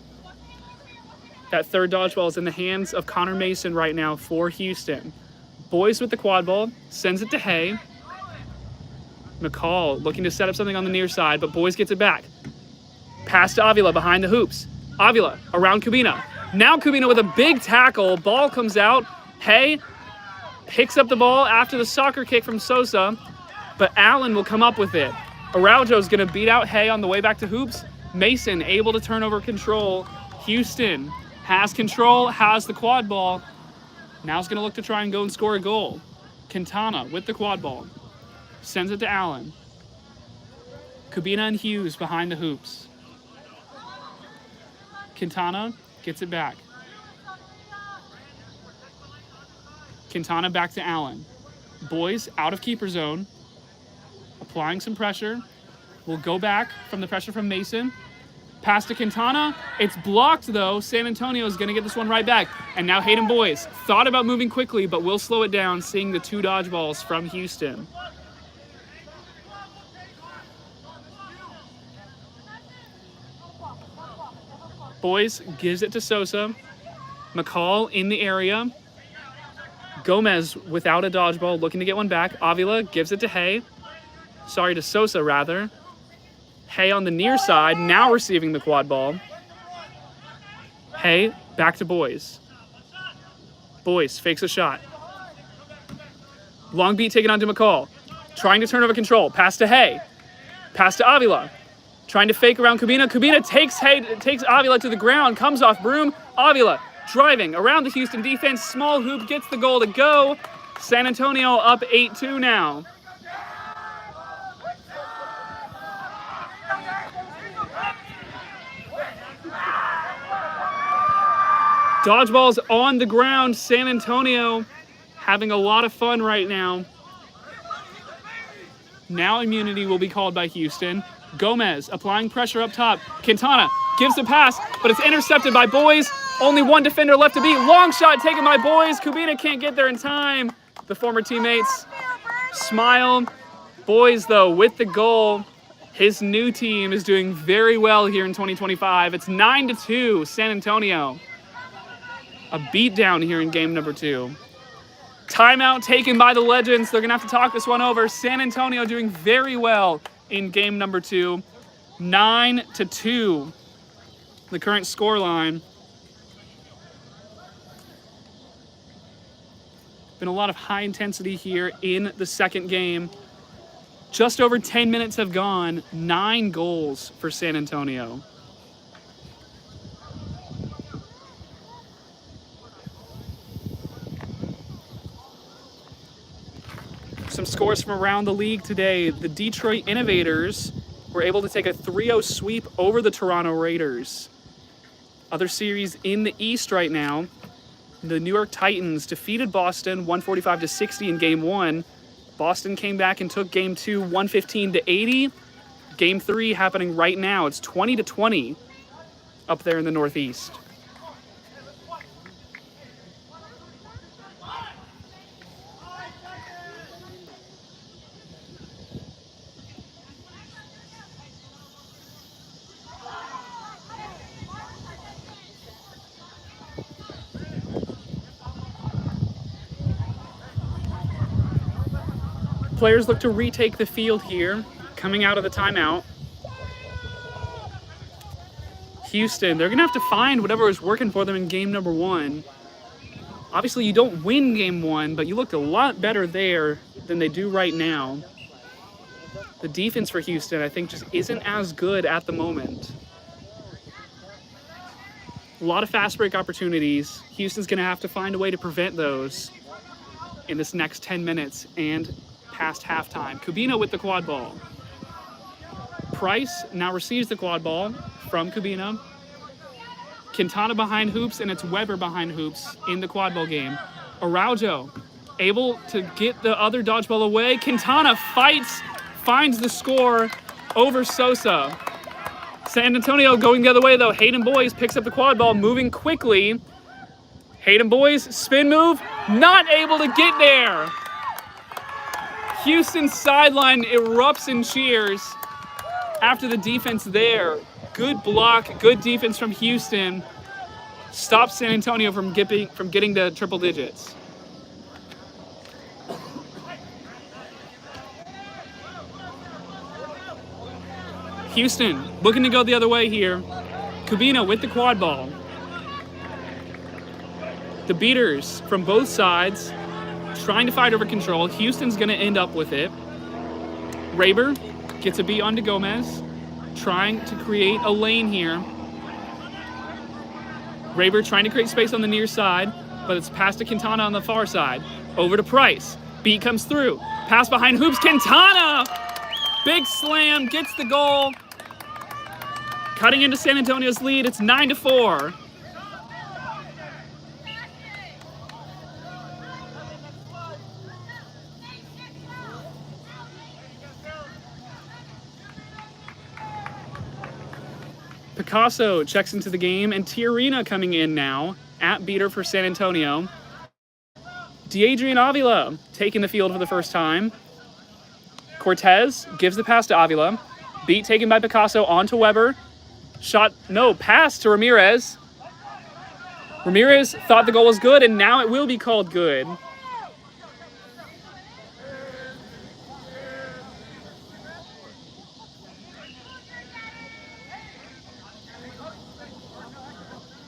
Speaker 1: That third dodgeball is in the hands of Connor Mason right now for Houston. Boys with the quad ball, sends it to Hay. McCall looking to set up something on the near side, but Boys gets it back. Pass to Avila behind the hoops. Avila around Kubina. Now Kubina with a big tackle. Ball comes out. Hay picks up the ball after the soccer kick from Sosa, but Allen will come up with it. Araujo's going to beat out Hay on the way back to hoops. Mason able to turn over control. Houston has control, has the quad ball. Now he's going to look to try and go and score a goal. Quintana with the quad ball. Sends it to Allen. Kubina and Hughes behind the hoops. Quintana gets it back. Quintana back to Allen. Boys out of keeper zone. Applying some pressure. Will go back from the pressure from Mason. Pass to Quintana. It's blocked though. San Antonio is going to get this one right back. And now Hayden Boys thought about moving quickly, but will slow it down, seeing the two dodgeballs from Houston. Boys gives it to Sosa. McCall in the area. Gomez without a dodgeball, looking to get one back. Avila gives it to Hay. Sorry, to Sosa, rather. Hay on the near side, now receiving the quad ball. Hay, back to Boys. Boys fakes a shot. Long beat taken onto McCall. Trying to turn over control. Pass to Hay. Pass to Avila. Trying to fake around Kubina. Kubina takes Avila to the ground, comes off Broom. Avila driving around the Houston defense. Small hoop gets the goal to go. San Antonio up 8-2 now. Dodgeballs on the ground. San Antonio having a lot of fun right now. Now immunity will be called by Houston. Gomez applying pressure up top. Quintana gives the pass, but it's intercepted by Boys. Only one defender left to beat. Long shot taken by Boys. Kubina can't get there in time. The former teammates smile. Boys, though, with the goal. His new team is doing very well here in 2025. It's 9-2, San Antonio. A beatdown here in game number 2. Timeout taken by the Legends. They're going to have to talk this one over. San Antonio doing very well in game number 2. 9-2, the current score line. Been a lot of high intensity here in the second game. Just over 10 minutes have gone. 9 goals for San Antonio. Some scores from around the league today. The Detroit Innovators were able to take a 3-0 sweep over the Toronto Raiders. Other series in the East right now. The New York Titans defeated Boston 145-60 in game 1. Boston came back and took game 2 115-80. Game 3 happening right now. It's 20-20 up there in the Northeast. Players look to retake the field here, coming out of the timeout. Houston, they're going to have to find whatever was working for them in game number 1. Obviously, you don't win game 1, but you looked a lot better there than they do right now. The defense for Houston, I think, just isn't as good at the moment. A lot of fast break opportunities. Houston's going to have to find a way to prevent those in this next 10 minutes and past halftime. Kubino with the quad ball. Price now receives the quad ball from Kubino. Quintana behind hoops, and it's Weber behind hoops in the quad ball game. Araujo able to get the other dodgeball away. Quintana fights, finds the score over Sosa. San Antonio going the other way though. Hayden Boys picks up the quad ball, moving quickly. Hayden Boys, spin move, not able to get there. Houston's sideline erupts in cheers after the defense there. Good block, good defense from Houston. Stops San Antonio from getting to triple digits. Houston looking to go the other way here. Kubino with the quad ball. The beaters from both sides trying to fight over control. Houston's going to end up with it. Raber gets a beat onto Gomez, trying to create a lane here. Raber trying to create space on the near side, but it's passed to Quintana on the far side. Over to Price. Beat comes through. Pass behind hoops. Quintana! Big slam, gets the goal. Cutting into San Antonio's lead. It's 9-4. Picasso checks into the game, and Tiarina coming in now at beater for San Antonio. D'Adrian Avila taking the field for the first time. Cortez gives the pass to Avila. Beat taken by Picasso onto Weber. Pass to Ramirez. Ramirez thought the goal was good, and now it will be called good.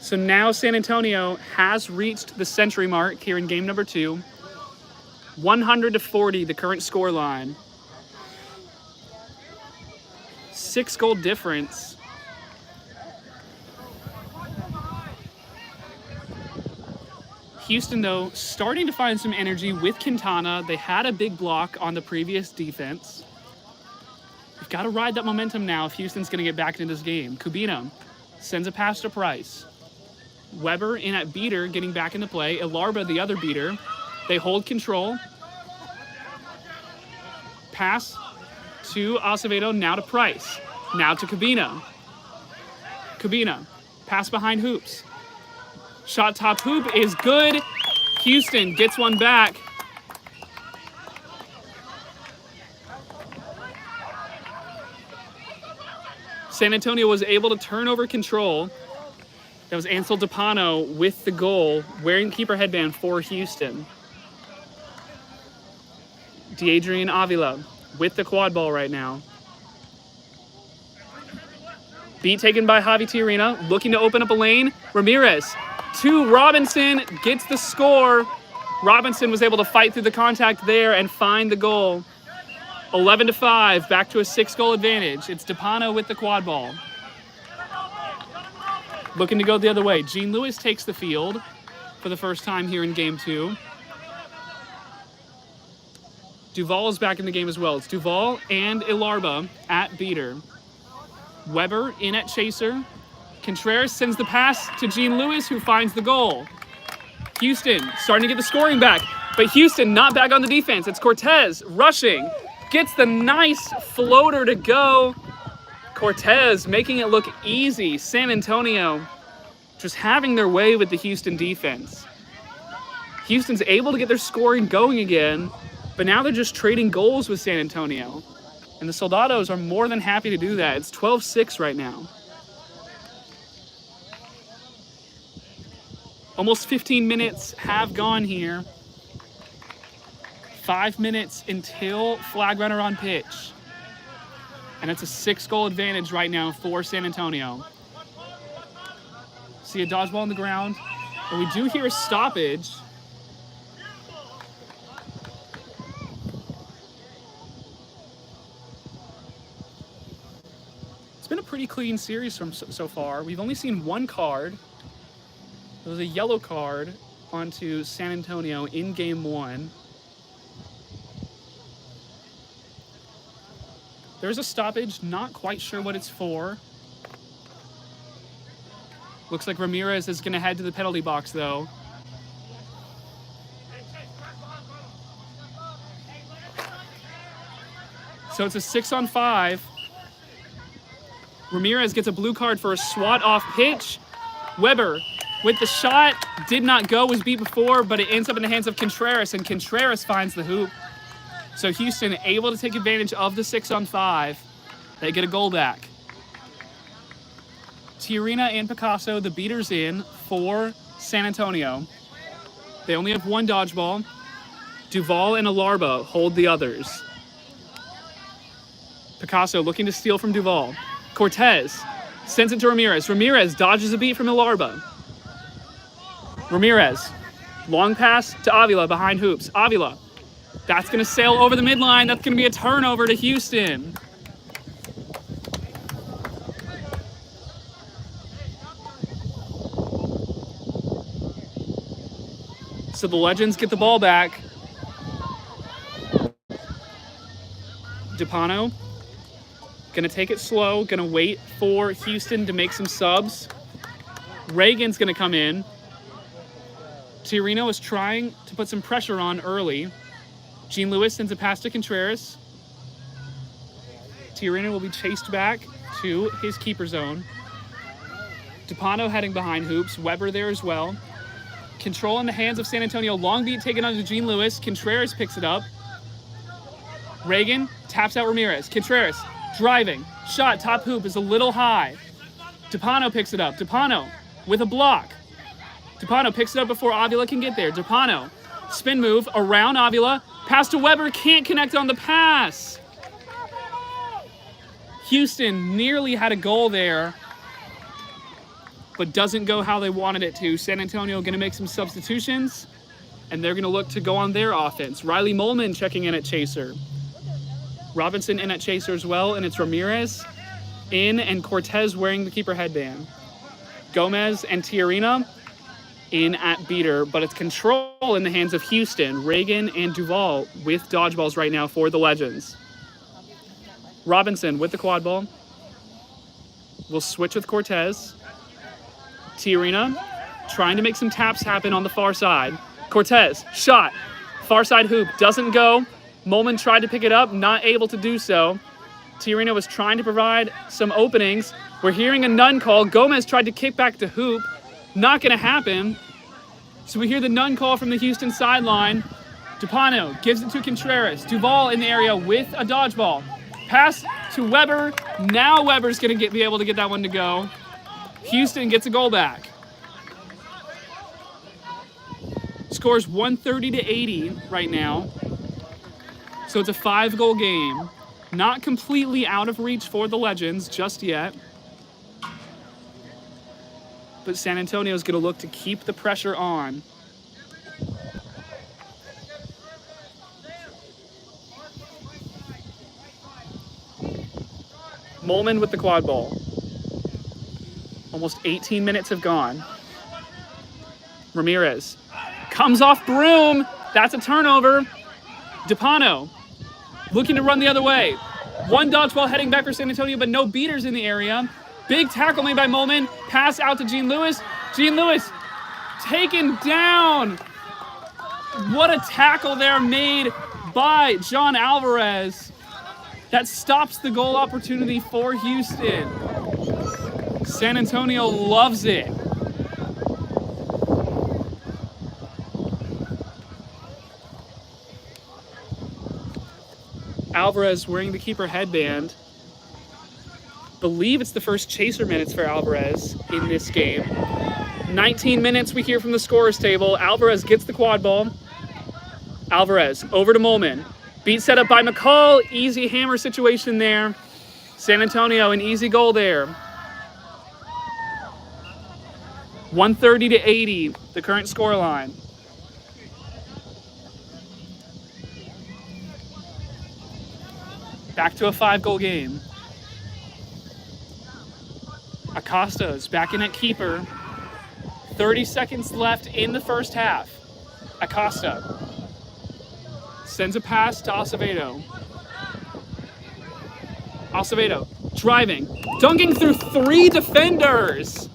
Speaker 1: So now San Antonio has reached the century mark here in game number 2. 100-40, the current score line. 6-goal difference. Houston, though, starting to find some energy with Quintana. They had a big block on the previous defense. We've got to ride that momentum now if Houston's going to get back into this game. Kubino sends a pass to Price. Weber in at beater, getting back into play. Ilarba, the other beater. They hold control. Pass to Acevedo, now to Price. Now to Kubino. Kubino, pass behind hoops. Shot top hoop is good. Houston gets one back. San Antonio was able to turn over control. That was Ansel DePano with the goal, wearing the keeper headband for Houston. D'Adrian Avila with the quad ball right now. Beat taken by Javi Tiarina, looking to open up a lane. Ramirez to Robinson, gets the score. Robinson was able to fight through the contact there and find the goal. 11-5, back to a 6-goal advantage. It's DePano with the quad ball. Looking to go the other way. Gene Lewis takes the field for the first time here in game 2. Duval is back in the game as well. It's Duval and Ilarba at beater. Weber in at chaser. Contreras sends the pass to Gene Lewis, who finds the goal. Houston starting to get the scoring back, but Houston not back on the defense. It's Cortez rushing. Gets the nice floater to go. Cortez making it look easy. San Antonio just having their way with the Houston defense. Houston's able to get their scoring going again, but now they're just trading goals with San Antonio. And the Soldados are more than happy to do that. It's 12-6 right now. Almost 15 minutes have gone here. 5 minutes until flag runner on pitch. And it's a 6-goal advantage right now for San Antonio. See a dodgeball on the ground. And we do hear a stoppage. clean series from so far. We've only seen one card. It was a yellow card onto San Antonio in game 1. There's a stoppage, not quite sure what it's for. Looks like Ramirez is going to head to the penalty box, though. So it's a 6-on-5. Ramirez gets a blue card for a swat off pitch. Weber with the shot, did not go, was beat before, but it ends up in the hands of Contreras, and Contreras finds the hoop. So Houston able to take advantage of the 6-on-5. They get a goal back. Tiarina and Picasso, the beaters in for San Antonio. They only have one dodgeball. Duval and Alarba hold the others. Picasso looking to steal from Duval. Cortez sends it to Ramirez. Ramirez dodges a beat from Alarba. Ramirez, long pass to Avila behind hoops. Avila, that's going to sail over the midline. That's going to be a turnover to Houston. So the Legends get the ball back. DePano, gonna take it slow, gonna wait for Houston to make some subs. Reagan's gonna come in. Tiarino is trying to put some pressure on early. Jean Lewis sends a pass to Contreras. Tiarino will be chased back to his keeper zone. DePano heading behind hoops, Weber there as well. Control in the hands of San Antonio. Long beat taken on to Jean Lewis. Contreras picks it up. Reagan taps out Ramirez. Contreras driving. Shot, top hoop is a little high. DePano picks it up. DePano with a block. DePano picks it up before Avila can get there. DePano, spin move around Avila. Pass to Weber, can't connect on the pass. Houston nearly had a goal there, but doesn't go how they wanted it to. San Antonio going to make some substitutions, and they're going to look to go on their offense. Riley Molman checking in at chaser. Robinson in at chaser as well, and it's Ramirez in and Cortez wearing the keeper headband. Gomez and Tiarina in at beater, but it's control in the hands of Houston. Reagan and Duval with dodgeballs right now for the Legends. Robinson with the quad ball. We'll switch with Cortez. Tiarina trying to make some taps happen on the far side. Cortez, shot. Far side hoop, doesn't go. Molman tried to pick it up, not able to do so. Tiarina was trying to provide some openings. We're hearing a none call. Gomez tried to kick back to hoop. Not going to happen. So we hear the none call from the Houston sideline. DePano gives it to Contreras. Duval in the area with a dodgeball. Pass to Weber. Now Weber's going to be able to get that one to go. Houston gets a goal back. Scores 130-80 right now. So it's a 5-goal game. Not completely out of reach for the Legends just yet. But San Antonio's going to look to keep the pressure on. Molman with the quad ball. Almost 18 minutes have gone. Ramirez comes off broom. That's a turnover. DePano looking to run the other way. One dodgeball heading back for San Antonio, but no beaters in the area. Big tackle made by Molman. Pass out to Jean Lewis. Jean Lewis taken down. What a tackle there made by John Alvarez. That stops the goal opportunity for Houston. San Antonio loves it. Alvarez wearing the keeper headband. Believe it's the first chaser minutes for Alvarez in this game. 19 minutes we hear from the scorers table. Alvarez gets the quad ball. Alvarez over to Molman. Beat set up by McCall. Easy hammer situation there. San Antonio, an easy goal there. 130-80, the current scoreline. Back to a 5-goal game. Acosta is back in at keeper. 30 seconds left in the first half. Acosta sends a pass to Acevedo. Acevedo driving, dunking through 3 defenders.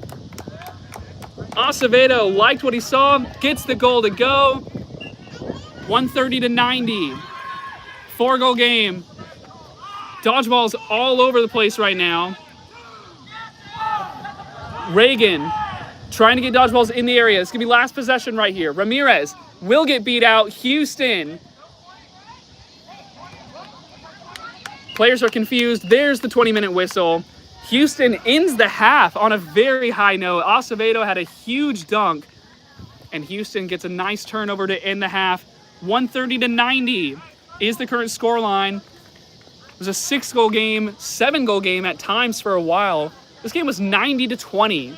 Speaker 1: Acevedo liked what he saw, gets the goal to go. 130-90. 4-goal game. Dodgeball's all over the place right now. Reagan trying to get dodgeballs in the area. It's going to be last possession right here. Ramirez will get beat out. Houston. Players are confused. There's the 20-minute whistle. Houston ends the half on a very high note. Acevedo had a huge dunk, and Houston gets a nice turnover to end the half. 130-90 is the current scoreline. It was a 6-goal game, 7-goal game at times for a while. This game was 90-20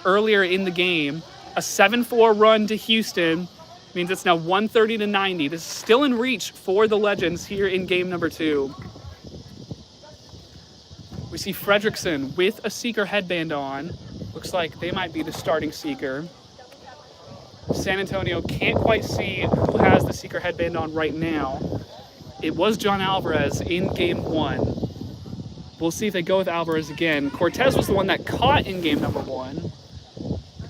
Speaker 1: earlier in the game. A 7-4 run to Houston means it's now 130-90. This is still in reach for the Legends here in game number 2. We see Fredrickson with a Seeker headband on. Looks like they might be the starting Seeker. San Antonio can't quite see who has the Seeker headband on right now. It was John Alvarez in game 1. We'll see if they go with Alvarez again. Cortez was the one that caught in game number 1.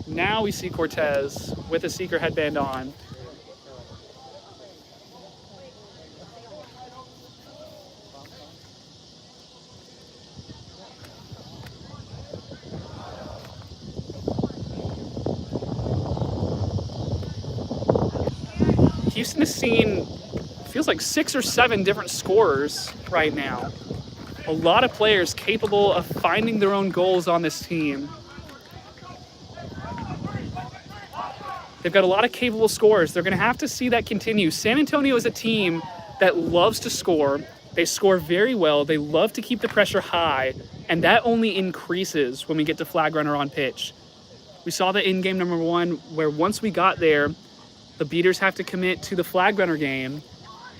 Speaker 1: Now we see Cortez with a Seeker headband on. Houston has seen, feels like 6 or 7 different scorers right now. A lot of players capable of finding their own goals on this team. They've got a lot of capable scorers. They're going to have to see that continue. San Antonio is a team that loves to score. They score very well. They love to keep the pressure high, and that only increases when we get to flag runner on pitch. We saw that in game number 1, where once we got there, the beaters have to commit to the flag runner game,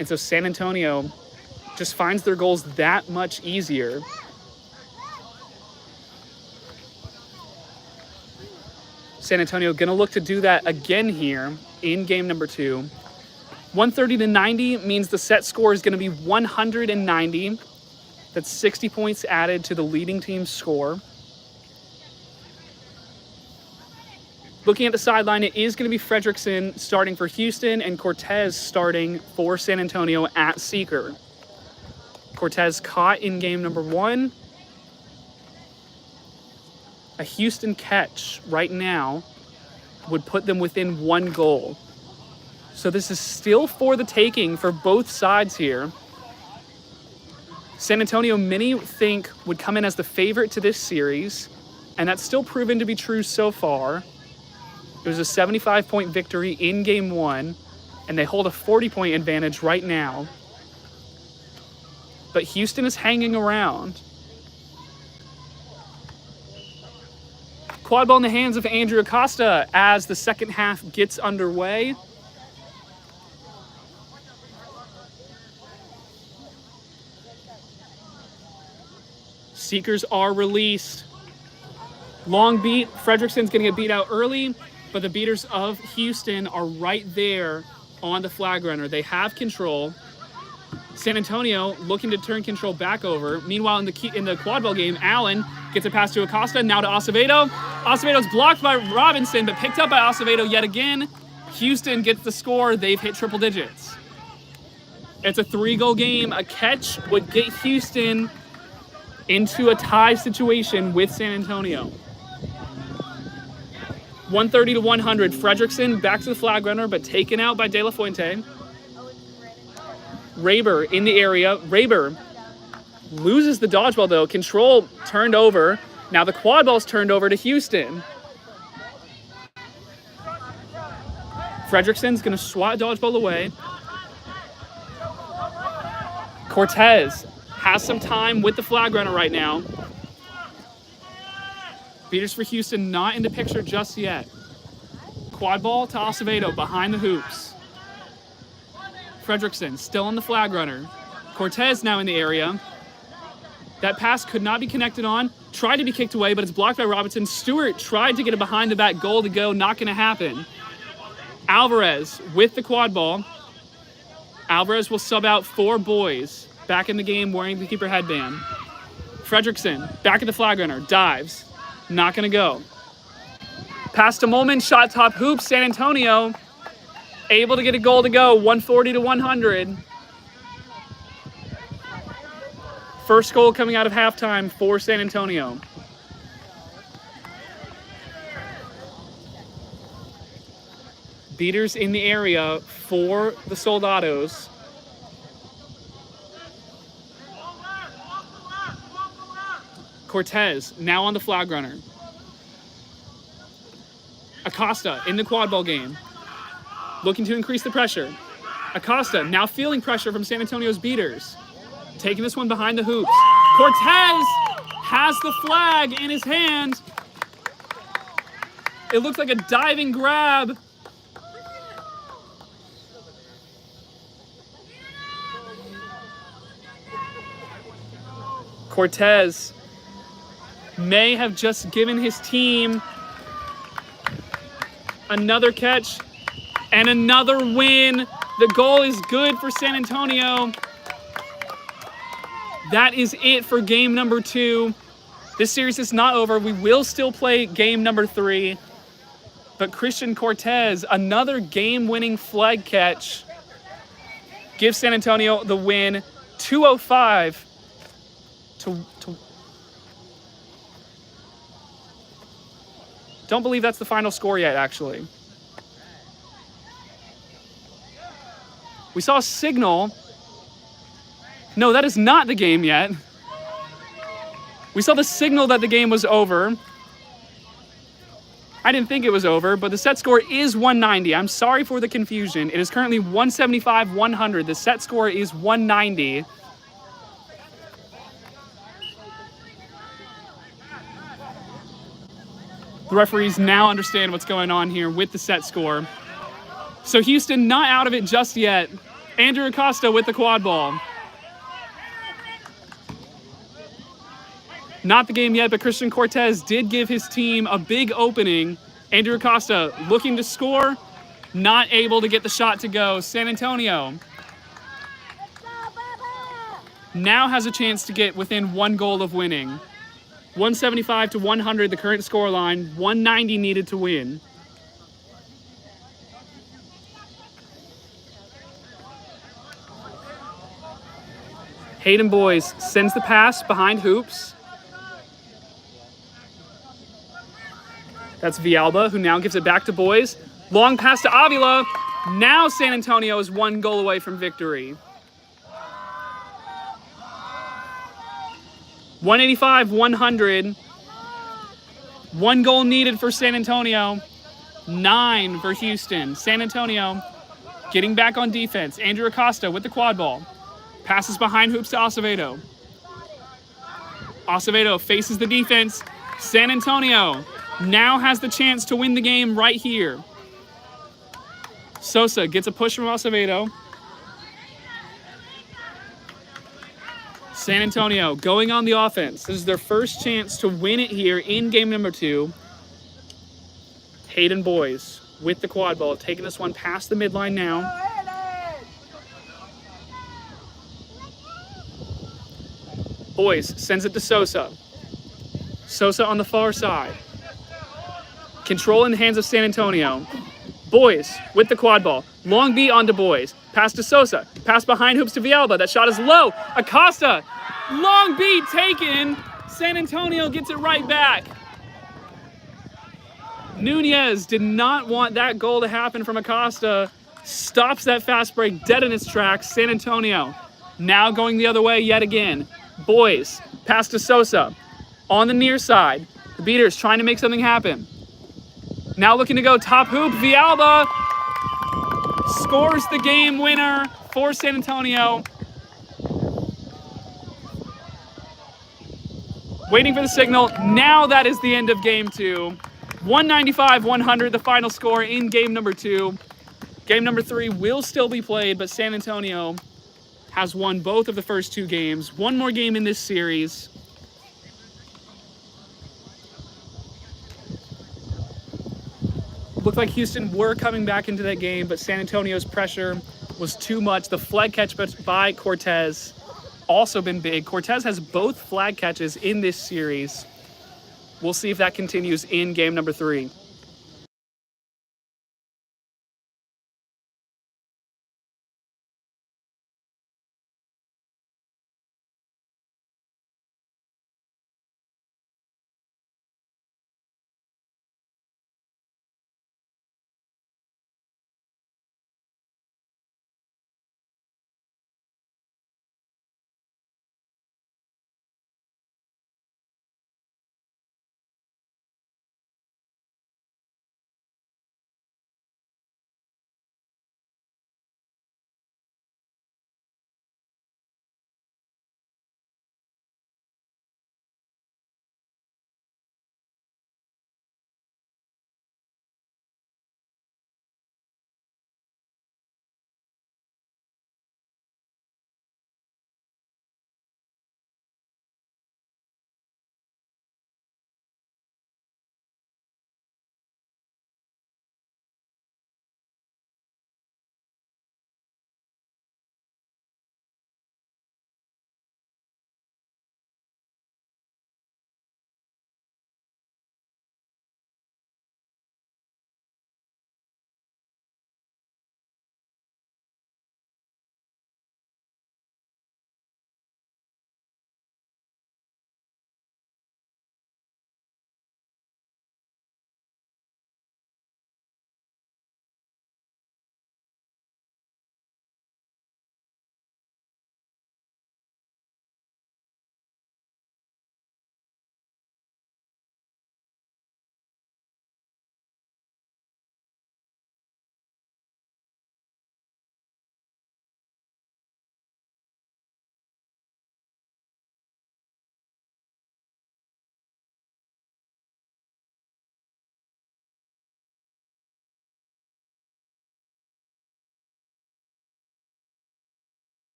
Speaker 1: and so San Antonio just finds their goals that much easier. San Antonio gonna look to do that again here in game number 2. 130-90 means the set score is gonna be 190. That's 60 points added to the leading team's score. Looking at the sideline, it is going to be Fredrickson starting for Houston and Cortez starting for San Antonio at Seeker. Cortez caught in game number 1. A Houston catch right now would put them within 1 goal. So this is still for the taking for both sides here. San Antonio, many think, would come in as the favorite to this series, and that's still proven to be true so far. It was a 75-point victory in game 1, and they hold a 40-point advantage right now. But Houston is hanging around. Quad ball in the hands of Andrew Acosta as the second half gets underway. Seekers are released. Long beat. Fredrickson's going to get beat out early, but the beaters of Houston are right there on the flag runner. They have control. San Antonio looking to turn control back over. Meanwhile, in the quad ball game, Allen gets a pass to Acosta, now to Acevedo. Acevedo's blocked by Robinson, but picked up by Acevedo yet again. Houston gets the score. They've hit triple digits. It's a 3-goal game. A catch would get Houston into a tie situation with San Antonio. 130-100. Fredrickson back to the flag runner, but taken out by De La Fuente. Raber in the area. Raber loses the dodgeball though. Control turned over. Now the quad ball's turned over to Houston. Fredrickson's gonna swat dodgeball away. Cortez has some time with the flag runner right now. Beaters for Houston not in the picture just yet. Quad ball to Acevedo behind the hoops. Fredrickson still on the flag runner. Cortez now in the area. That pass could not be connected on. Tried to be kicked away, but it's blocked by Robinson. Stewart tried to get a behind-the-back goal to go. Not going to happen. Alvarez with the quad ball. Alvarez will sub out for Boys. Back in the game wearing the keeper headband. Fredrickson back at the flag runner. Dives. Not going to go. Pass to Molman. Shot top hoop. San Antonio able to get a goal to go. 140 to 100. First goal coming out of halftime for San Antonio. Beaters in the area for the Soldados. Cortez now on the flag runner. Acosta in the quad ball game. Looking to increase the pressure. Acosta now feeling pressure from San Antonio's beaters. Taking this one behind the hoops. Cortez has the flag in his hand. It looks like a diving grab. Cortez may have just given his team another catch and another win. The goal is good for San Antonio. That is it for game number 2. This series is not over. We will still play game number 3. But Christian Cortez, another game-winning flag catch, gives San Antonio the win. 205 to don't believe that's the final score yet, actually. We saw a signal. No, that is not the game yet. We saw the signal that the game was over. I didn't think it was over, but the set score is 190. I'm sorry for the confusion. It is currently 175-100. The set score is 190. The referees now understand what's going on here with the set score. So Houston not out of it just yet. Andrew Acosta with the quad ball. Not the game yet, but Christian Cortez did give his team a big opening. Andrew Acosta looking to score, not able to get the shot to go. San Antonio now has a chance to get within 1 goal of winning. 175 to 100, the current score line. 190 needed to win. Hayden Boys sends the pass behind hoops. That's Villalba, who now gives it back to Boys. Long pass to Avila. Now San Antonio is 1 goal away from victory. 185-100. 1 goal needed for San Antonio. 9 for Houston. San Antonio getting back on defense. Andrew Acosta with the quad ball. Passes behind hoops to Acevedo. Acevedo faces the defense. San Antonio now has the chance to win the game right here. Sosa gets a push from Acevedo. San Antonio going on the offense. This is their first chance to win it here in game number 2. Hayden Boys with the quad ball, taking this one past the midline now. Boys sends it to Sosa. Sosa on the far side. Control in the hands of San Antonio. Boys with the quad ball. Long beat onto Boys. Pass to Sosa. Pass behind hoops to Villalba. That shot is low. Acosta. Long beat taken. San Antonio gets it right back. Nunez did not want that goal to happen from Acosta. Stops that fast break dead in its tracks. San Antonio now going the other way yet again. Boys. Pass to Sosa. On the near side. The beaters trying to make something happen. Now looking to go top hoop. Villalba scores the game winner for San Antonio. Waiting for the signal. Now that is the end of game 2. 195-100, the final score in game number 2. Game number 3 will still be played, but San Antonio has won both of the first 2 games. 1 more game in this series. Looked like Houston were coming back into that game, but San Antonio's pressure was too much. The flag catch by Cortez also been big. Cortez has both flag catches in this series. We'll see if that continues in game number 3.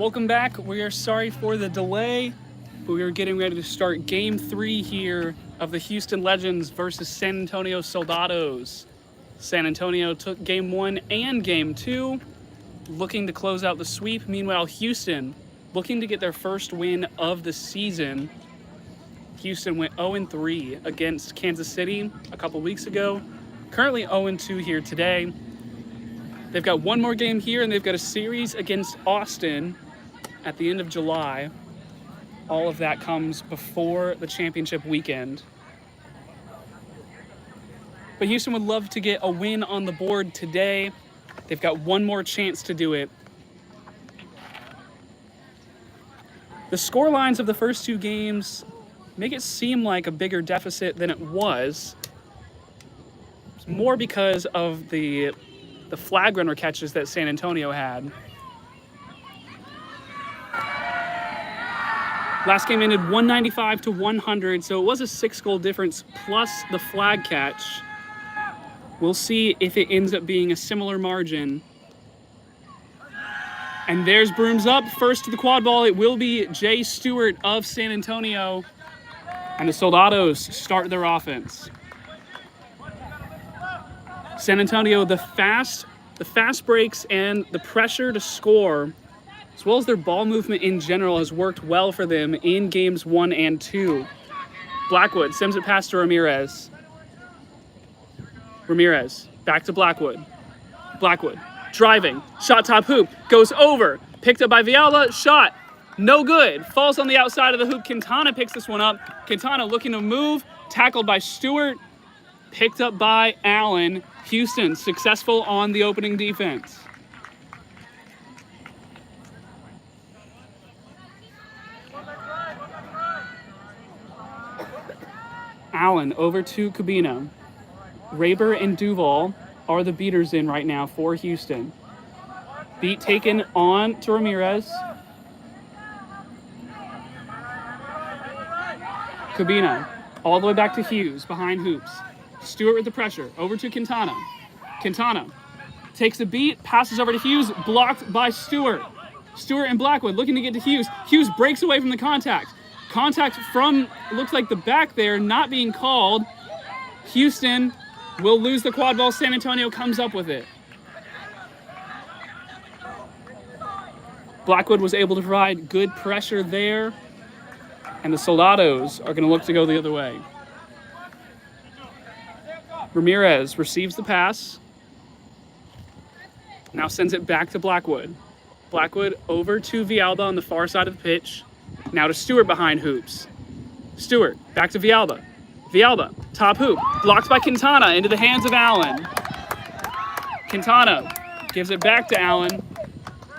Speaker 1: Welcome back. We are sorry for the delay, but we are getting ready to start Game 3 here of the Houston Legends versus San Antonio Soldados. San Antonio took Game 1 and Game 2, looking to close out the sweep. Meanwhile, Houston looking to get their first win of the season. Houston went 0-3 against Kansas City a couple weeks ago. Currently 0-2 here today. They've got one more game here, and they've got a series against Austin at the end of July. All of that comes before the championship weekend. But Houston would love to get a win on the board today. They've got one more chance to do it. The score lines of the first two games make it seem like a bigger deficit than it was. It's more because of the flag runner catches that San Antonio had. Last game ended 195-100, so it was a 6-goal difference plus the flag catch. We'll see if it ends up being a similar margin. And there's brooms up. First to the quad ball, it will be Jay Stewart of San Antonio. And the Soldados start their offense. San Antonio, the fast breaks and the pressure to score, as well as their ball movement in general, has worked well for them in games 1 and 2. Blackwood sends it past to Ramirez. Ramirez, back to Blackwood. Blackwood, driving, shot top hoop, goes over, picked up by Villalba, shot, no good, falls on the outside of the hoop. Quintana picks this one up. Quintana looking to move, tackled by Stewart, picked up by Allen. Houston successful on the opening defense. Allen over to Cabina. Raber and Duval are the beaters in right now for Houston. Beat taken on to Ramirez. Cabina all the way back to Hughes behind hoops. Stewart with the pressure over to Quintana. Quintana takes a beat, passes over to Hughes, blocked by Stewart. Stewart and Blackwood looking to get to Hughes. Hughes breaks away from the contact. Contact from, looks like the back there, not being called. Houston will lose the quad ball. San Antonio comes up with it. Blackwood was able to provide good pressure there, and the Soldados are going to look to go the other way. Ramirez receives the pass. Now sends it back to Blackwood. Blackwood over to Villalba on the far side of the pitch. Now to Stewart behind hoops. Stewart back to Villalba. Villalba, top hoop, blocked by Quintana into the hands of Allen. Quintana gives it back to Allen.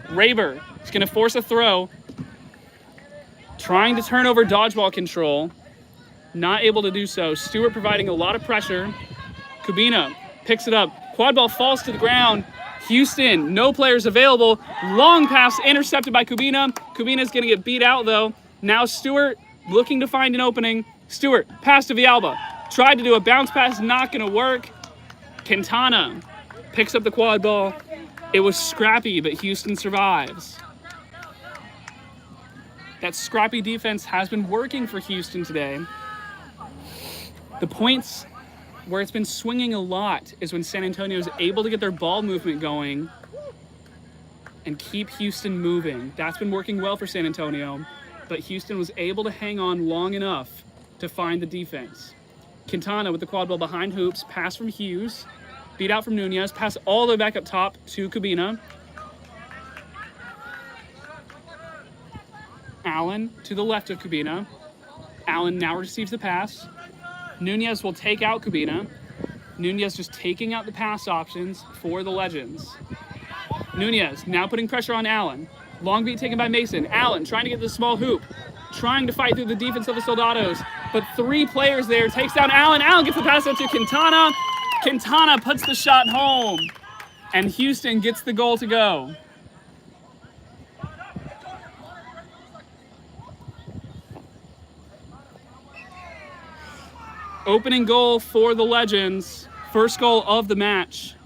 Speaker 1: Raber is going to force a throw. Trying to turn over dodgeball control. Not able to do so. Stewart providing a lot of pressure. Cabina picks it up. Quad ball falls to the ground. Houston, no players available. Long pass intercepted by Cabina. Cabina's going to get beat out though. Now Stewart looking to find an opening. Stewart, pass to Villalba. Tried to do a bounce pass, not going to work. Quintana picks up the quad ball. It was scrappy, but Houston survives. That scrappy defense has been working for Houston today. The points where it's been swinging a lot is when San Antonio is able to get their ball movement going and keep Houston moving. That's been working well for San Antonio, but Houston was able to hang on long enough to find the defense. Quintana with the quad ball behind hoops, pass from Hughes, beat out from Nunez, pass all the way back up top to Cabina. Allen to the left of Cabina. Allen now receives the pass. Nunez will take out Cabina. Nunez just taking out the pass options for the Legends. Nunez now putting pressure on Allen. Long beat taken by Mason. Allen trying to get the small hoop. Trying to fight through the defense of the Soldados. But 3 players there. Takes down Allen. Allen gets the pass out to Quintana. Quintana puts the shot home. And Houston gets the goal to go. Opening goal for the Legends. First goal of the match.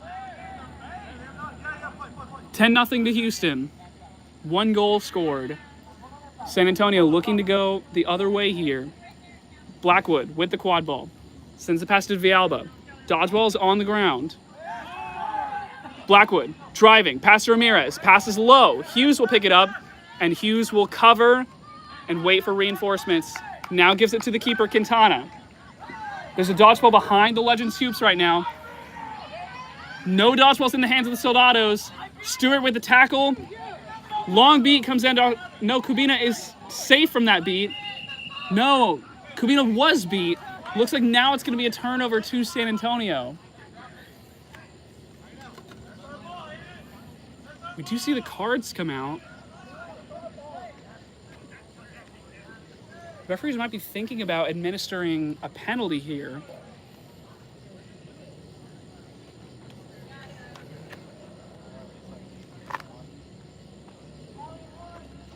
Speaker 1: 10-0 to Houston. 1 goal scored. San Antonio looking to go the other way here. Blackwood with the quad ball. Sends the pass to Villalba. Dodgeball is on the ground. Blackwood driving. Pass to Ramirez. Passes low. Hughes will pick it up, and Hughes will cover and wait for reinforcements. Now gives it to the keeper, Quintana. There's a dodgeball behind the Legends hoops right now. No dodgeballs in the hands of the Soldados. Stewart with the tackle. Long beat comes in. No, Kubina is safe from that beat. No, Kubina was beat. Looks like now it's going to be a turnover to San Antonio. We do see the cards come out. Referees might be thinking about administering a penalty here.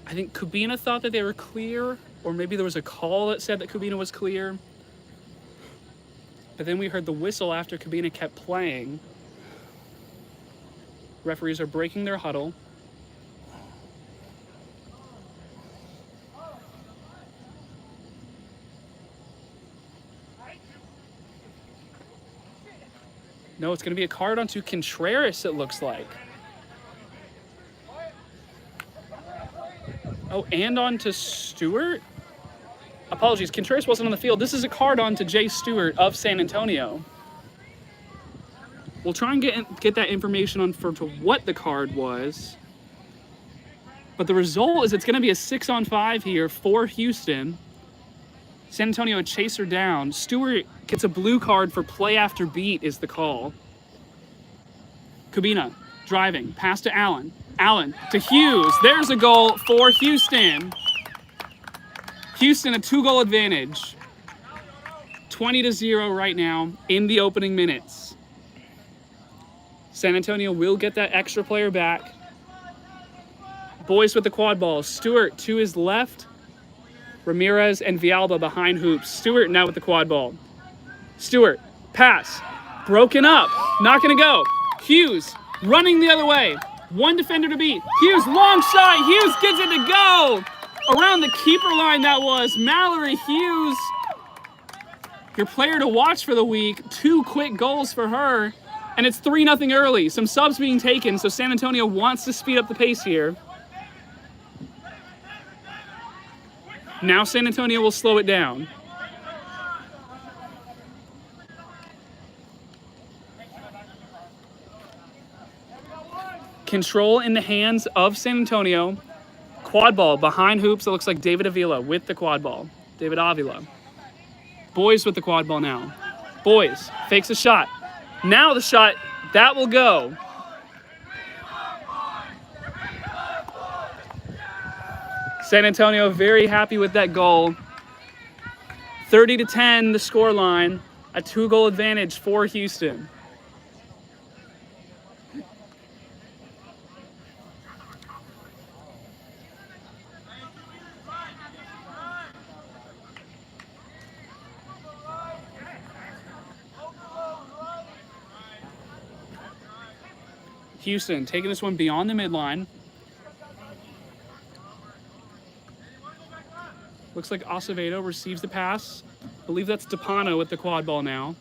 Speaker 1: I think Kubina thought that they were clear, or maybe there was a call that said that Kubina was clear. But then we heard the whistle after Kubina kept playing. Referees are breaking their huddle. No, it's going to be a card onto Contreras, it looks like. Oh, and onto Stewart? Apologies, Contreras wasn't on the field. This is a card onto Jay Stewart of San Antonio. We'll try and get that information on for what the card was. But the result is it's going to be a 6-on-5 here for Houston. San Antonio a chaser down. Stewart gets a blue card for play after beat is the call. Kubina driving. Pass to Allen. Allen to Hughes. There's a goal for Houston. Houston a 2-goal advantage. 20-0 right now in the opening minutes. San Antonio will get that extra player back. Boys with the quad ball. Stewart to his left. Ramirez and Villalba behind hoops. Stewart now with the quad ball. Stewart, pass. Broken up. Not going to go. Hughes running the other way. 1 defender to beat. Hughes, long shot. Hughes gets it to go. Around the keeper line that was. Mallory Hughes, your player to watch for the week. 2 quick goals for her. And it's 3-0 early. Some subs being taken, so San Antonio wants to speed up the pace here. Now San Antonio will slow it down. Control in the hands of San Antonio. Quad ball behind hoops. It looks like David Avila with the quad ball. David Avila. Boys with the quad ball now. Boys fakes a shot. Now the shot, that will go. San Antonio very happy with that goal. 30-10 the score line. A 2-goal advantage for Houston. Houston taking this one beyond the midline. Looks like Acevedo receives the pass. I believe that's DePano with the quad ball now.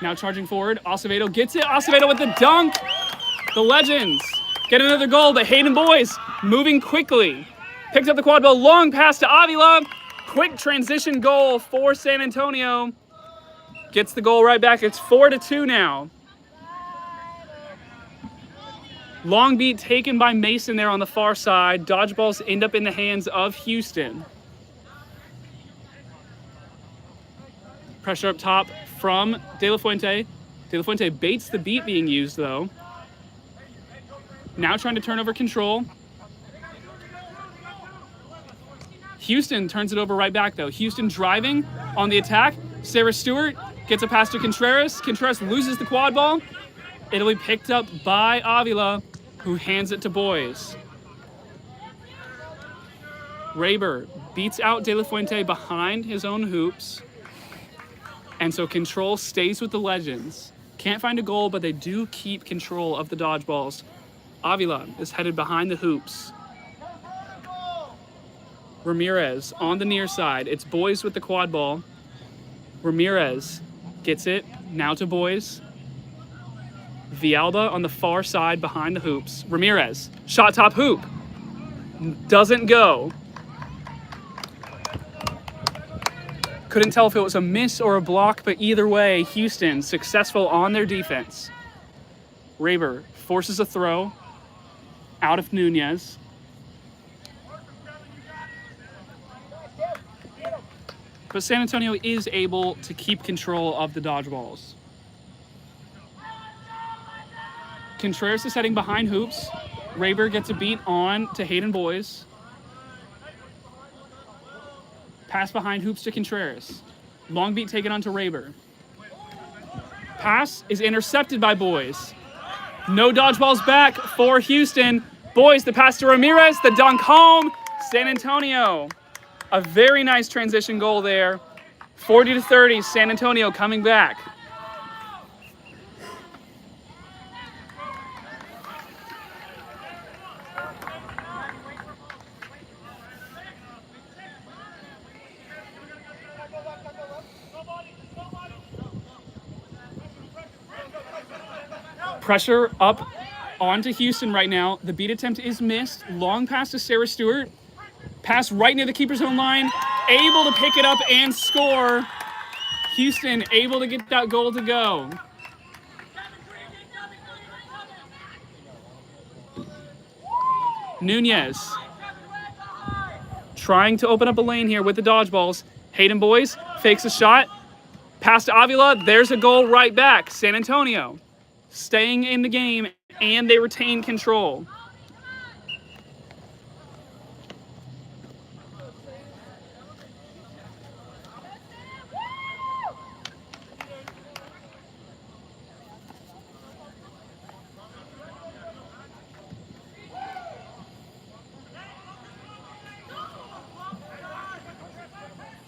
Speaker 1: Now charging forward. Acevedo gets it. Acevedo with the dunk. The Legends get another goal, but Hayden Boys moving quickly. Picks up the quad ball. Long pass to Avila. Quick transition goal for San Antonio. Gets the goal right back. It's 4-2 now. Long beat taken by Mason there on the far side. Dodgeballs end up in the hands of Houston. Pressure up top from De La Fuente. De La Fuente baits the beat being used though. Now trying to turn over control. Houston turns it over right back though. Houston driving on the attack. Sarah Stewart gets a pass to Contreras. Contreras loses the quad ball. It'll be picked up by Avila, who hands it to Boys. Raber beats out De La Fuente behind his own hoops. And so control stays with the Legends. Can't find a goal, but they do keep control of the dodgeballs. Avila is headed behind the hoops. Ramirez on the near side. It's boys with the quad ball. Ramirez gets it. Now to boys. Villalba on the far side behind the hoops. Ramirez, shot top hoop. Doesn't go. Couldn't tell if it was a miss or a block, but either way, Houston successful on their defense. Raber forces a throw out of Nunez. But San Antonio is able to keep control of the dodgeballs. Contreras is heading behind hoops. Raber gets a beat on to Hayden Boys. Pass behind hoops to Contreras. Long beat taken on to Raber. Pass is intercepted by Boys. No dodgeballs back for Houston. Boys, the pass to Ramirez, the dunk home. San Antonio. A very nice transition goal there. 40-30, San Antonio coming back. Pressure up onto Houston right now. The beat attempt is missed. Long pass to Sarah Stewart. Pass right near the keeper's own line. Able to pick it up and score. Houston able to get that goal to go. Nunez trying to open up a lane here with the dodgeballs. Hayden Boys fakes a shot. Pass to Avila. There's a goal right back. San Antonio staying in the game, and they retain control.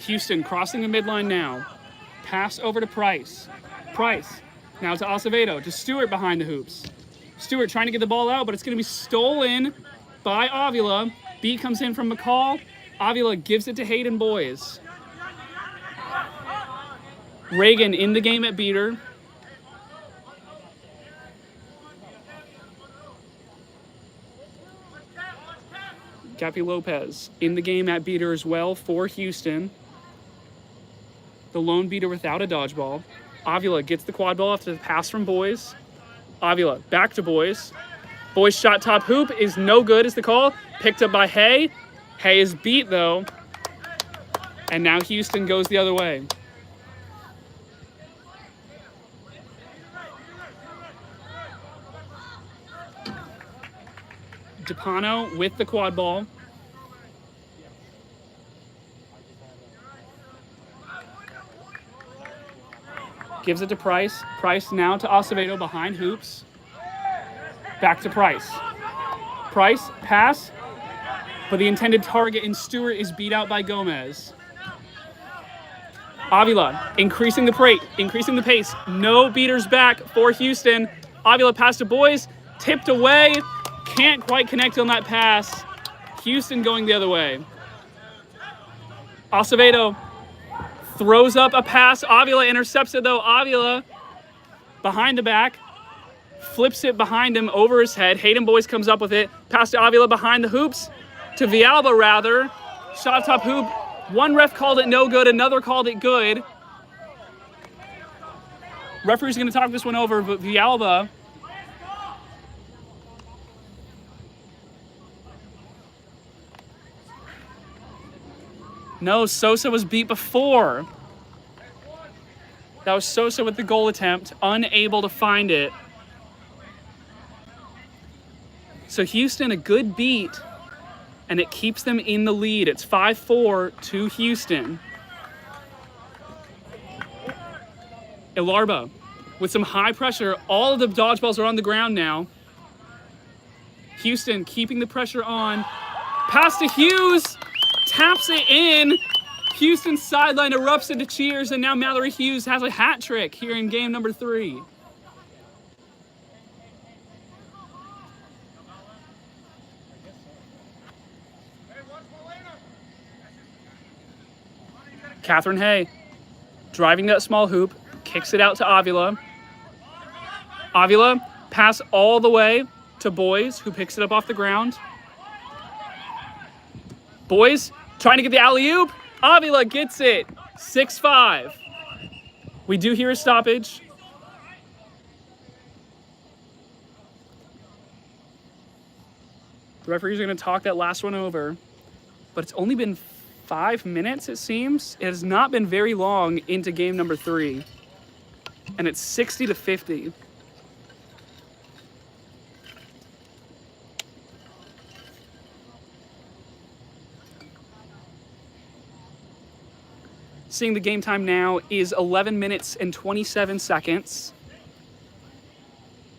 Speaker 1: Houston crossing the midline now. Pass over to Price. Price now to Acevedo, to Stewart behind the hoops. Stewart trying to get the ball out, but it's going to be stolen by Avila. Beat comes in from McCall. Avila gives it to Hayden Boys. Reagan in the game at beater. Gappy Lopez in the game at beater as well for Houston. The lone beater without a dodgeball. Avila gets the quad ball after the pass from Boys. Avila back to Boys. Boys shot top hoop is no good is the call. Picked up by Hay. Hay is beat though. And now Houston goes the other way. DePano with the quad ball. Gives it to Price. Price now to Acevedo behind hoops. Back to Price. Price, pass. But the intended target in Stewart is beat out by Gomez. Avila increasing the pace. No beaters back for Houston. Avila pass to Boys. Tipped away. Can't quite connect on that pass. Houston going the other way. Acevedo throws up a pass. Avila intercepts it though. Avila behind the back. Flips it behind him over his head. Hayden Boys comes up with it. Pass to Avila behind the hoops. To Villalba rather. Shot top hoop. One ref called it no good. Another called it good. Referee's going to talk this one over, but Villalba no, Sosa was beat before. That was Sosa with the goal attempt, unable to find it. So Houston, a good beat, and it keeps them in the lead. It's 5-4 to Houston. Ilarba with some high pressure. All of the dodgeballs are on the ground now. Houston keeping the pressure on. Pass to Hughes. Taps it in. Houston's sideline erupts into cheers, and now Mallory Hughes has a hat trick here in game number 3. Catherine Hay driving that small hoop, kicks it out to Avila. Avila, pass all the way to Boys, who picks it up off the ground. Boys trying to get the alley-oop. Avila gets it. 6-5. We do hear a stoppage. The referees are going to talk that last one over. But it's only been 5 minutes, it seems. It has not been very long into game number 3. And it's 60-50. Seeing the game time now is 11 minutes and 27 seconds.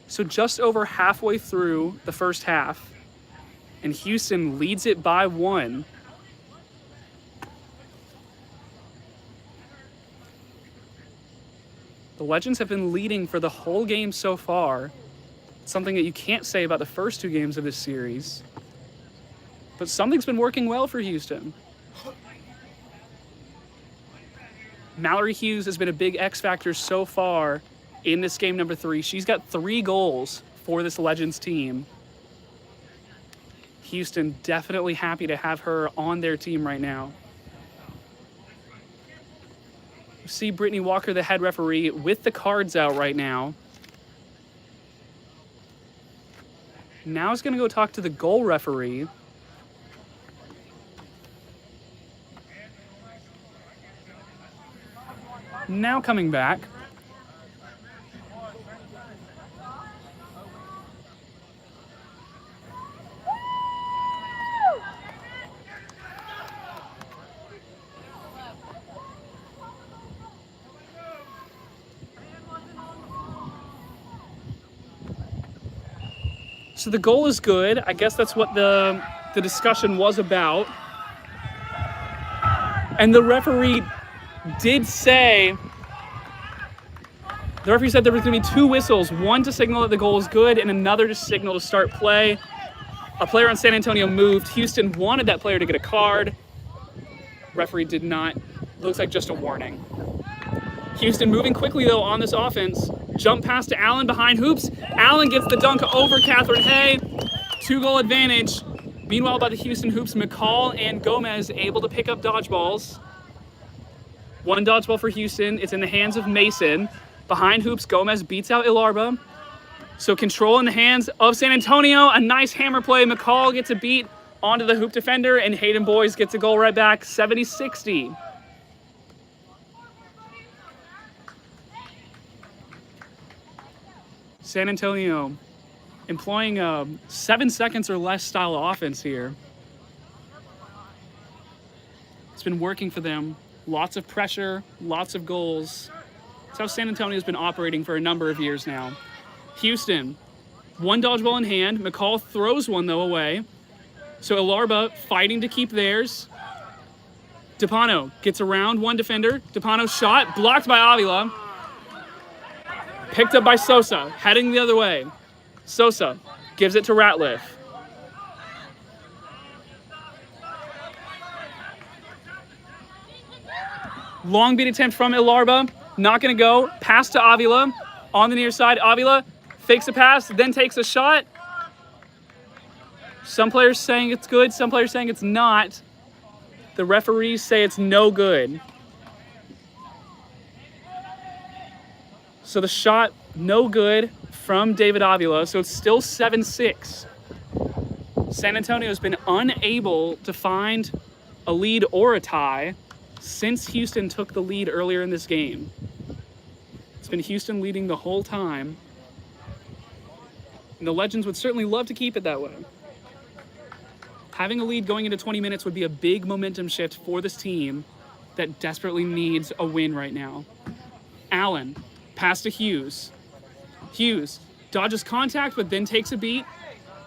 Speaker 1: So just over halfway through the first half. And Houston leads it by 1. The Legends have been leading for the whole game so far. Something that you can't say about the first 2 games of this series. But something's been working well for Houston. Mallory Hughes has been a big X factor so far in this game number 3. She's got 3 goals for this Legends team. Houston definitely happy to have her on their team right now. You see Brittany Walker, the head referee, with the cards out right now. Now he's going to go talk to the goal referee. Now coming back. So the goal is good. I guess that's what the discussion was about. And the referee did say, the referee said there was going to be 2 whistles, one to signal that the goal is good and another to signal to start play. A player on San Antonio moved. Houston wanted that player to get a card. Referee did not. Looks like just a warning. Houston moving quickly though on this offense. Jump pass to Allen behind hoops. Allen gets the dunk over Catherine Hay. 2-goal advantage. Meanwhile, by the Houston hoops, McCall and Gomez able to pick up dodgeballs. 1 dodgeball for Houston. It's in the hands of Mason. Behind hoops, Gomez beats out Ilarba. So control in the hands of San Antonio. A nice hammer play. McCall gets a beat onto the hoop defender, and Hayden Boys gets a goal right back, 70-60. San Antonio employing a 7 seconds or less style of offense here. It's been working for them. Lots of pressure, lots of goals. That's how San Antonio's been operating for a number of years now. Houston, 1 dodgeball in hand. McCall throws one, though, away. So Ilarba fighting to keep theirs. DePano gets around 1 defender. DePano's shot blocked by Avila. Picked up by Sosa, heading the other way. Sosa gives it to Ratliff. Long beat attempt from Ilarba. Not going to go. Pass to Avila. On the near side, Avila fakes a pass, then takes a shot. Some players saying it's good, some players saying it's not. The referees say it's no good. So the shot, no good from David Avila, so it's still 7-6. San Antonio has been unable to find a lead or a tie since Houston took the lead earlier in this game. It's been Houston leading the whole time. And the Legends would certainly love to keep it that way. Having a lead going into 20 minutes would be a big momentum shift for this team that desperately needs a win right now. Allen, pass to Hughes. Hughes dodges contact, but then takes a beat.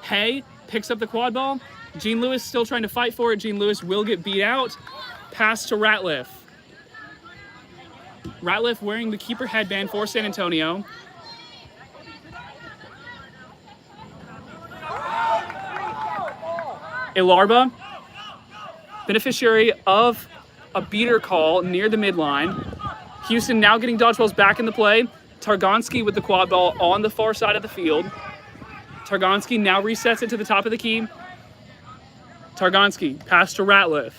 Speaker 1: Hay picks up the quad ball. Gene Lewis still trying to fight for it. Gene Lewis will get beat out. Pass to Ratliff. Ratliff wearing the keeper headband for San Antonio. Ilarba, beneficiary of a beater call near the midline. Houston now getting dodgeballs back into play. Targonski with the quad ball on the far side of the field. Targonski now resets it to the top of the key. Targonski, pass to Ratliff.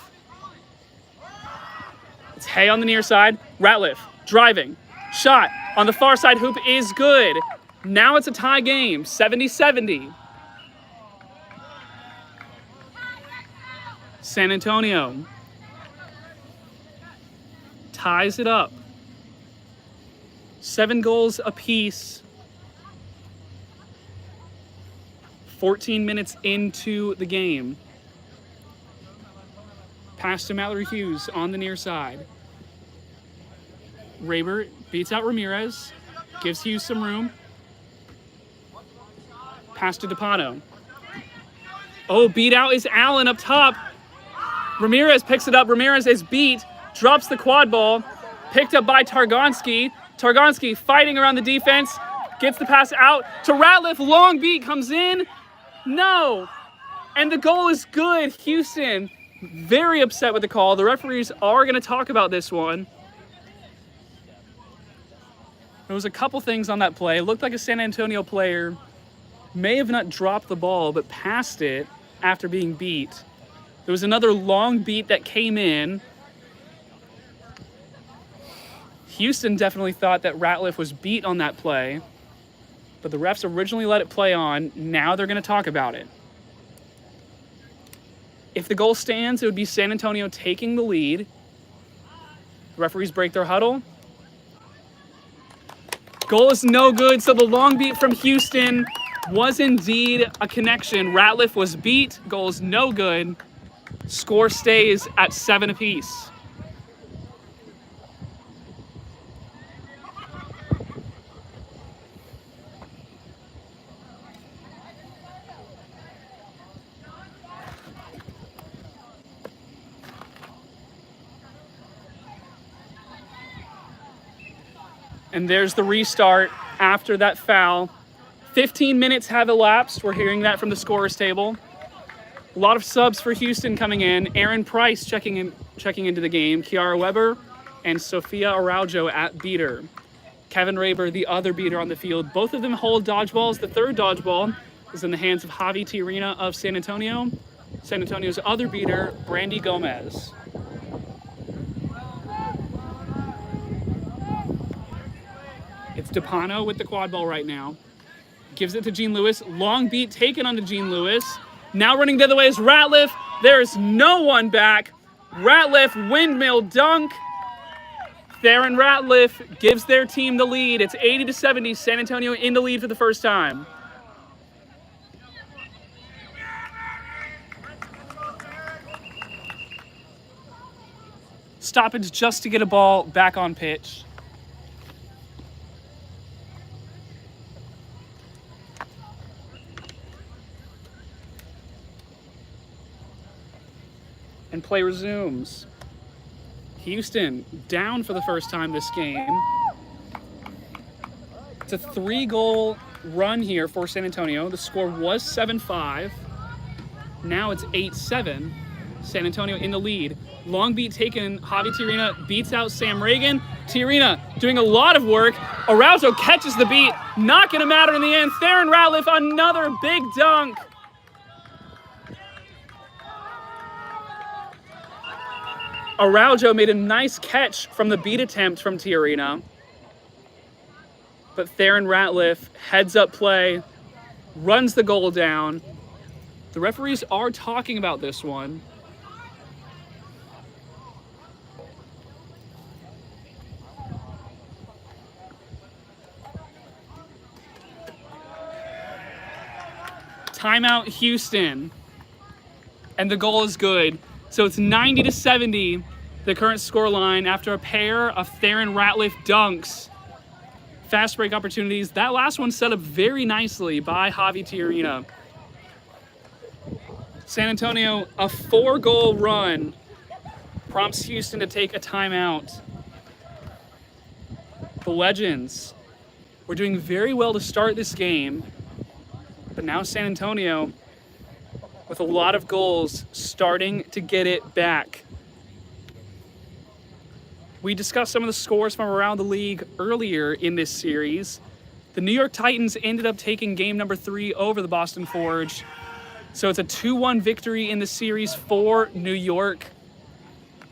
Speaker 1: It's Hay on the near side. Ratliff, driving. Shot on the far side hoop is good. Now it's a tie game, 70-70. San Antonio ties it up. 7 goals apiece. 14 minutes into the game. Pass to Mallory Hughes on the near side. Raber beats out Ramirez, gives Hughes some room. Pass to DePano. Oh, beat out is Allen up top. Ramirez picks it up. Ramirez is beat, drops the quad ball, picked up by Targonski. Targonski fighting around the defense, gets the pass out to Ratliff. Long beat comes in. No. And the goal is good. Houston very upset with the call. The referees are going to talk about this one. There was a couple things on that play. It looked like a San Antonio player may have not dropped the ball, but passed it after being beat. There was another long beat that came in. Houston definitely thought that Ratliff was beat on that play, but the refs originally let it play on. Now they're going to talk about it. If the goal stands, it would be San Antonio taking the lead. The referees break their huddle. Goal is no good, so the long beat from Houston was indeed a connection. Ratliff was beat. Goal is no good. Score stays at 7 apiece. And there's the restart after that foul. 15 minutes have elapsed. We're hearing that from the scorer's table. A lot of subs for Houston coming in. Aaron Price checking into the game. Kiara Weber and Sofia Araujo at beater. Kevin Raber, the other beater on the field. Both of them hold dodgeballs. The third dodgeball is in the hands of Javi Tirina of San Antonio. San Antonio's other beater, Brandy Gomez. It's DePano with the quad ball right now. Gives it to Gene Lewis. Long beat taken onto Gene Lewis. Now running the other way is Ratliff. There's no one back. Ratliff windmill dunk. Theron Ratliff gives their team the lead. It's 80-70. San Antonio in the lead for the first time. Stoppage just to get a ball back on pitch. And play resumes. Houston down for the first time this game. It's a 3-goal run here for San Antonio. The score was 7-5. Now it's 8-7. San Antonio in the lead. Long beat taken. Javi Tirina beats out Sam Reagan. Tirina doing a lot of work. Araujo catches the beat. Not going to matter in the end. Theron Ratliff, another big dunk. Araujo made a nice catch from the beat attempt from Tirina. But Theron Ratliff heads up play, runs the goal down. The referees are talking about this one. Timeout Houston. And the goal is good. So it's 90-70, the current score line after a pair of Theron Ratliff dunks. Fast break opportunities. That last one set up very nicely by Javi Tirina. San Antonio, a 4-goal run prompts Houston to take a timeout. The Legends were doing very well to start this game, but now San Antonio, with a lot of goals, starting to get it back. We discussed some of the scores from around the league earlier in this series. The New York Titans ended up taking game number 3 over the Boston Forge. So it's a 2-1 victory in the series for New York.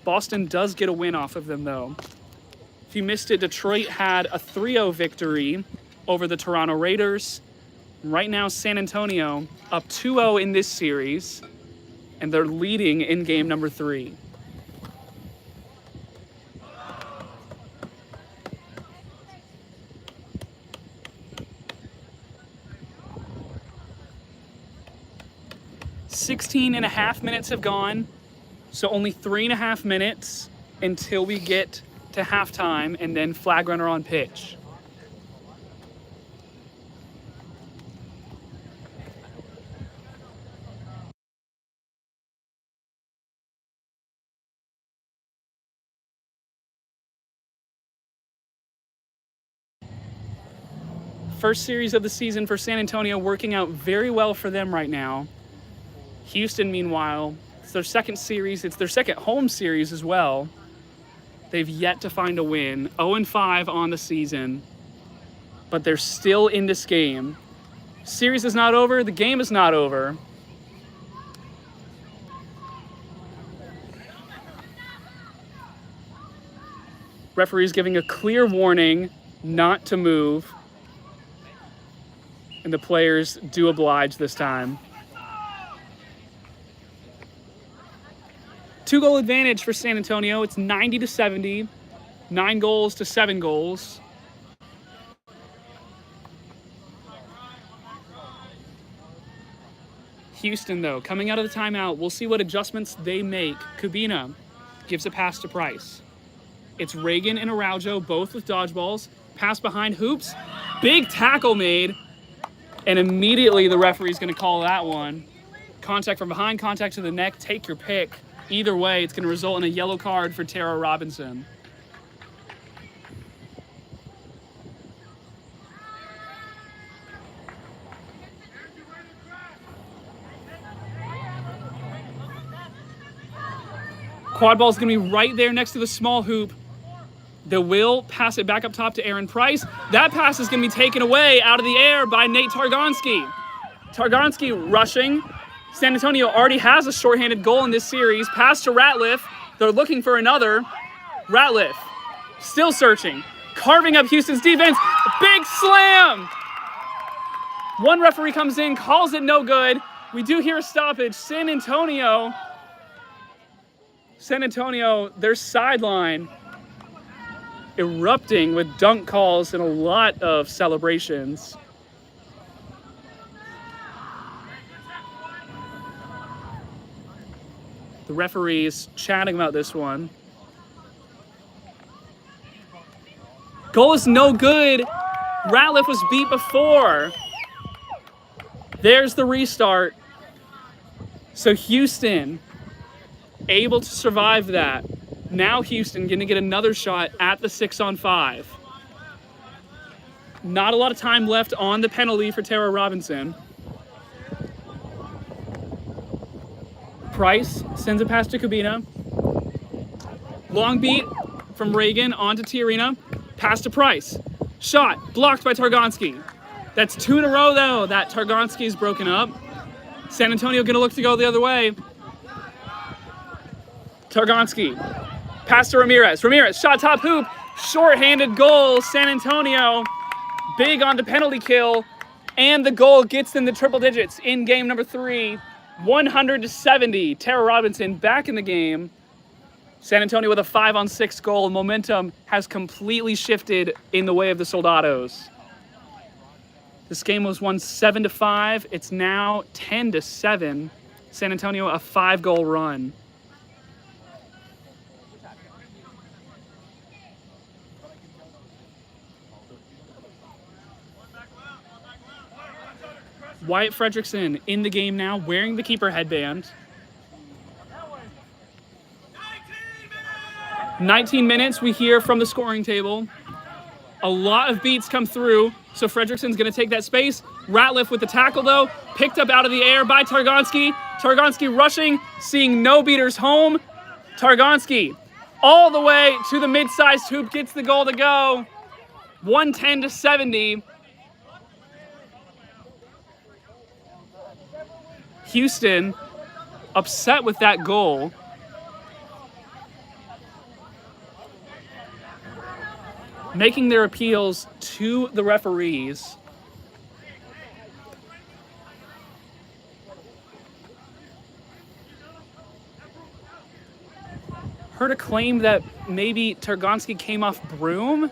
Speaker 1: Boston does get a win off of them, though. If you missed it, Detroit had a 3-0 victory over the Toronto Raiders. Right now, San Antonio up 2-0 in this series, and they're leading in game number 3. "16.5 minutes have gone, so only 3.5 minutes until we get to halftime, and then flag runner on pitch." First series of the season for San Antonio, working out very well for them right now. Houston, meanwhile, it's their second series. It's their second home series as well. They've yet to find a win. 0-5 on the season, but they're still in this game. Series is not over. The game is not over. Referee's giving a clear warning not to move, and the players do oblige this time. 2-goal advantage for San Antonio. It's 90-70, 9 goals to 7 goals. Houston, though, coming out of the timeout, we'll see what adjustments they make. Kubina gives a pass to Price. It's Reagan and Araujo, both with dodgeballs. Pass behind hoops. Big tackle made. And immediately the referee's going to call that one. Contact from behind, contact to the neck. Take your pick. Either way, it's going to result in a yellow card for Tara Robinson. Quad ball's going to be right there next to the small hoop. They will pass it back up top to Aaron Price. That pass is going to be taken away out of the air by Nate Targonski. Targonski rushing. San Antonio already has a shorthanded goal in this series. Pass to Ratliff. They're looking for another. Ratliff still searching. Carving up Houston's defense. Big slam! One referee comes in, calls it no good. We do hear a stoppage. San Antonio, their sideline erupting with dunk calls and a lot of celebrations. The referee is chatting about this one. Goal is no good. Ratliff was beat before. There's the restart. So Houston able to survive that. Now Houston going to get another shot at the 6-on-5. Not a lot of time left on the penalty for Tara Robinson. Price sends a pass to Kubina. Long beat from Reagan onto Tiarina. Pass to Price. Shot blocked by Targonski. That's 2 in a row, though, that Targonski is broken up. San Antonio going to look to go the other way. Targonski. Pass to Ramirez. Ramirez, shot top hoop. Short-handed goal. San Antonio big on the penalty kill. And the goal gets them the triple digits in game number 3. 100-70. Tara Robinson back in the game. San Antonio with a 5-on-6 goal. Momentum has completely shifted in the way of the Soldados. This game was won 7-5. It's now 10-7. San Antonio a 5-goal run. Wyatt Fredrickson in the game now, wearing the keeper headband. 19 minutes we hear from the scoring table. A lot of beats come through, so Fredrickson's going to take that space. Ratliff with the tackle, though, picked up out of the air by Targonski. Targonski rushing, seeing no beaters home. Targonski all the way to the mid-sized hoop, gets the goal to go. 110-70. Houston upset with that goal. Making their appeals to the referees. Heard a claim that maybe Targonski came off broom.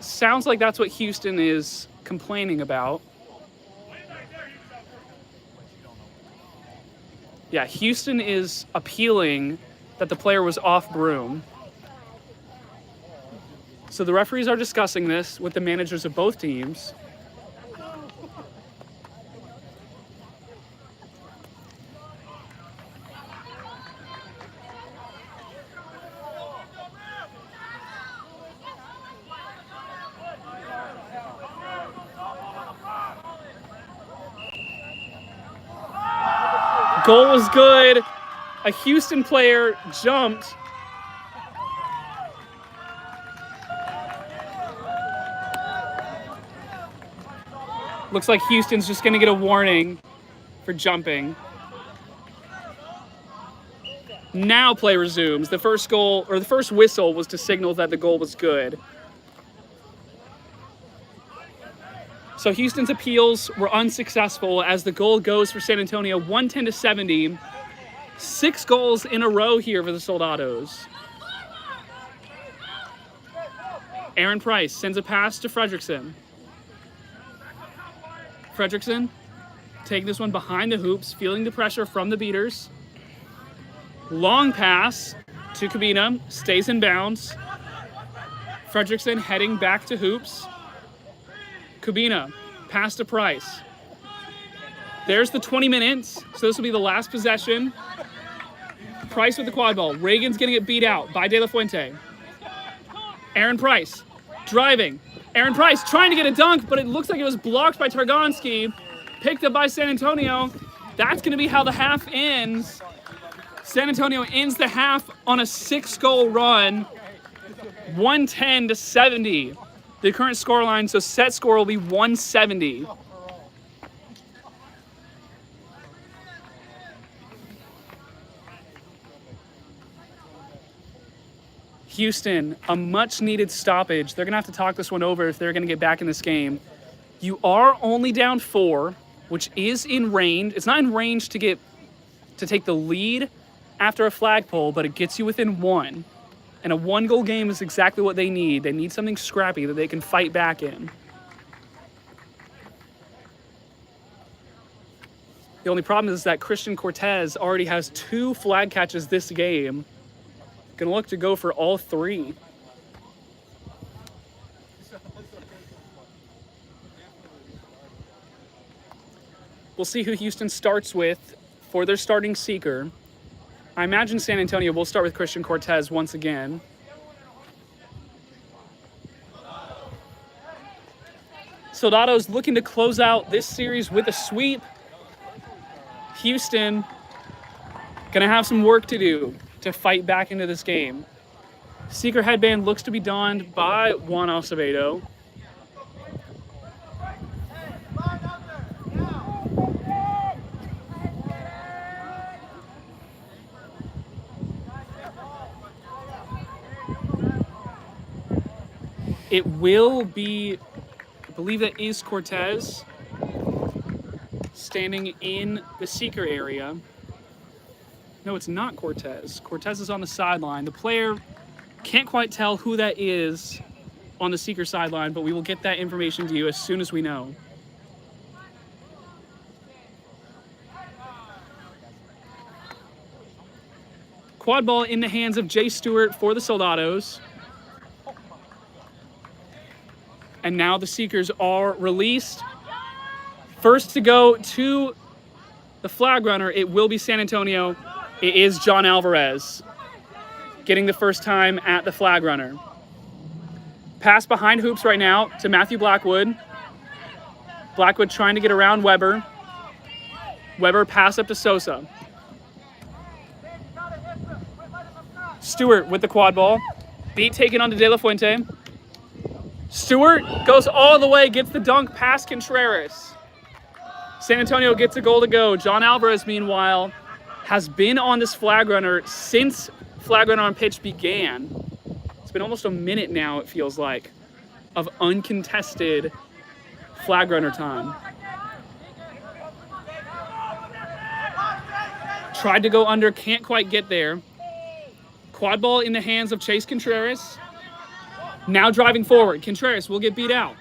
Speaker 1: Sounds like that's what Houston is complaining about. Yeah, Houston is appealing that the player was off broom. So the referees are discussing this with the managers of both teams. Goal was good. A Houston player jumped. Looks like Houston's just going to get a warning for jumping. Now play resumes. The first goal, or the first whistle, was to signal that the goal was good. So Houston's appeals were unsuccessful as the goal goes for San Antonio, 110-70. 6 goals in a row here for the Soldados. Aaron Price sends a pass to Fredrickson. Fredrickson taking this one behind the hoops, feeling the pressure from the beaters. Long pass to Kabina, stays in bounds. Fredrickson heading back to hoops. Kabina, pass to Price. There's the 20 minutes, so this will be the last possession. Price with the quad ball. Reagan's getting it beat out by De La Fuente. Aaron Price driving. Aaron Price trying to get a dunk, but it looks like it was blocked by Targonski. Picked up by San Antonio. That's going to be how the half ends. San Antonio ends the half on a 6-goal run. 110-70. The current scoreline, so set score will be 170. Houston, a much-needed stoppage. They're going to have to talk this one over if they're going to get back in this game. You are only down 4, which is in range. It's not in range to take the lead after a flagpole, but it gets you within 1. And a 1-goal game is exactly what they need. They need something scrappy that they can fight back in. The only problem is that Christian Cortez already has 2 flag catches this game. Gonna look to go for all 3. We'll see who Houston starts with for their starting seeker. I imagine San Antonio will start with Christian Cortez once again. Soldados looking to close out this series with a sweep. Houston gonna have some work to do to fight back into this game. Seeker headband looks to be donned by Juan Acevedo. It will be, I believe that is Cortez standing in the seeker area. No, it's not Cortez. Cortez is on the sideline. The player can't quite tell who that is on the seeker sideline, but we will get that information to you as soon as we know. Quad ball in the hands of Jay Stewart for the Soldados. And now the Seekers are released. First to go to the flag runner, it will be San Antonio. It is John Alvarez getting the first time at the flag runner. Pass behind hoops right now to Matthew Blackwood. Blackwood trying to get around Weber. Weber pass up to Sosa. Stewart with the quad ball. Beat taken onto De La Fuente. Stewart goes all the way, gets the dunk past Contreras. San Antonio gets a goal to go. John Alvarez, meanwhile, has been on this flag runner since flag runner on pitch began. It's been almost a minute now, it feels like, of uncontested flag runner time. Tried to go under, can't quite get there. Quad ball in the hands of Chase Contreras. Now driving forward. Contreras will get beat out.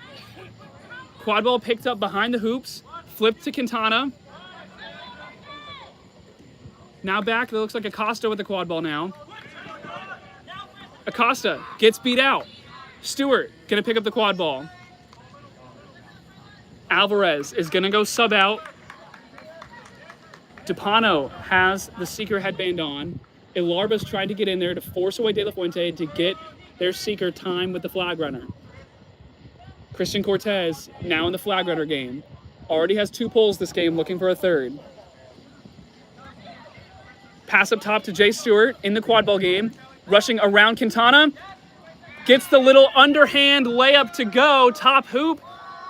Speaker 1: Quad ball picked up behind the hoops. Flipped to Quintana. Now back. It looks like Acosta with the quad ball now. Acosta gets beat out. Stewart going to pick up the quad ball. Alvarez is going to go sub out. DePano has the seeker headband on. Ilarbas tried to get in there to force away De La Fuente to get their seeker time with the flag runner. Christian Cortez now in the flag runner game. Already has 2 pulls this game, looking for a third. Pass up top to Jay Stewart in the quad ball game. Rushing around Quintana. Gets the little underhand layup to go. Top hoop.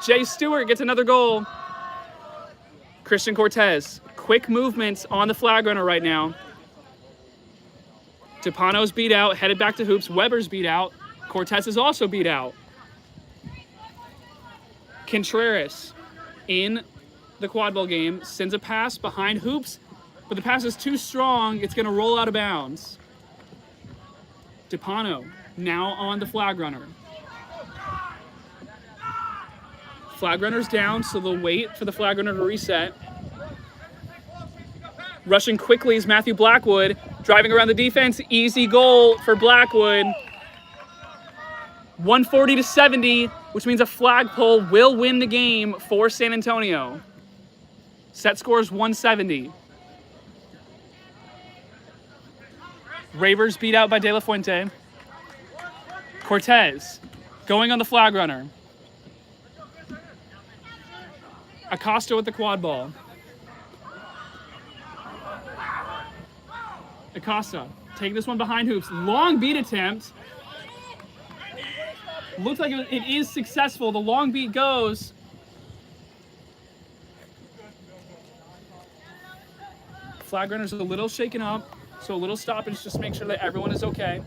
Speaker 1: Jay Stewart gets another goal. Christian Cortez. Quick movements on the flag runner right now. DePano's beat out, headed back to hoops. Weber's beat out. Cortez is also beat out. Contreras in the quad ball game sends a pass behind hoops, but the pass is too strong. It's going to roll out of bounds. DePano now on the flag runner. Flag runner's down, so they'll wait for the flag runner to reset. Rushing quickly is Matthew Blackwood. Driving around the defense, easy goal for Blackwood. 140-70, which means a flagpole will win the game for San Antonio. Set score is 170. Ravers beat out by De La Fuente. Cortez going on the flag runner. Acosta with the quad ball. Acosta, take this one behind hoops. Long beat attempt. Looks like it is successful. The long beat goes. Flag runner's a little shaken up, so a little stoppage just to make sure that everyone is okay.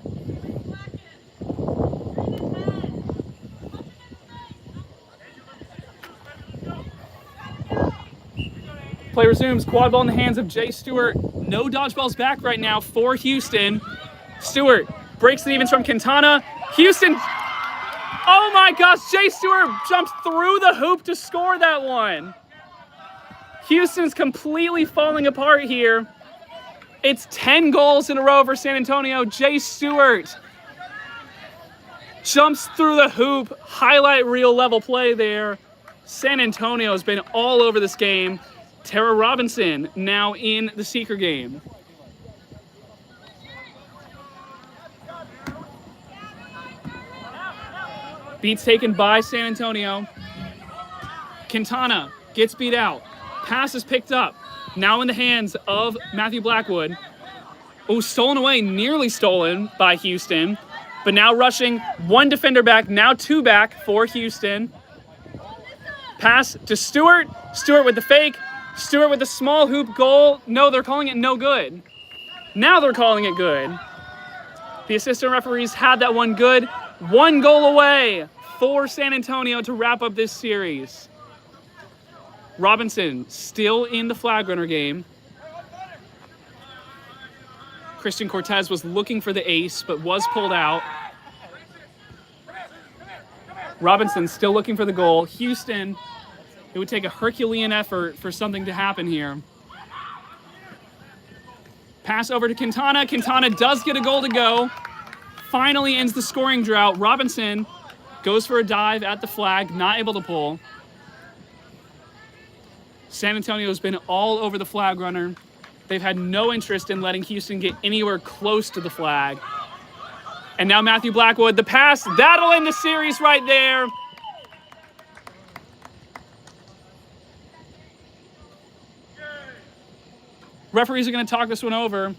Speaker 1: Play resumes. Quad ball in the hands of Jay Stewart. No dodgeballs back right now for Houston. Stewart breaks the evens from Quintana. Houston. Oh my gosh, Jay Stewart jumps through the hoop to score that one. Houston's completely falling apart here. It's 10 goals in a row for San Antonio. Jay Stewart jumps through the hoop. Highlight reel level play there. San Antonio has been all over this game. Tara Robinson now in the seeker game. Beats taken by San Antonio. Quintana gets beat out. Pass is picked up. Now in the hands of Matthew Blackwood. Oh, stolen away, nearly stolen by Houston. But now rushing 1 defender back, now 2 back for Houston. Pass to Stewart. Stewart with the fake. Stewart with the small hoop goal. No, they're calling it no good. Now they're calling it good. The assistant referees had that one good. 1 goal away for San Antonio to wrap up this series. Robinson still in the flag runner game. Christian Cortez was looking for the ace, but was pulled out. Robinson still looking for the goal. Houston, it would take a Herculean effort for something to happen here. Pass over to Quintana. Quintana does get a goal to go. Finally ends the scoring drought. Robinson goes for a dive at the flag, not able to pull. San Antonio has been all over the flag runner. They've had no interest in letting Houston get anywhere close to the flag. And now Matthew Blackwood, the pass, that'll end the series right there. Referees are going to talk this one over.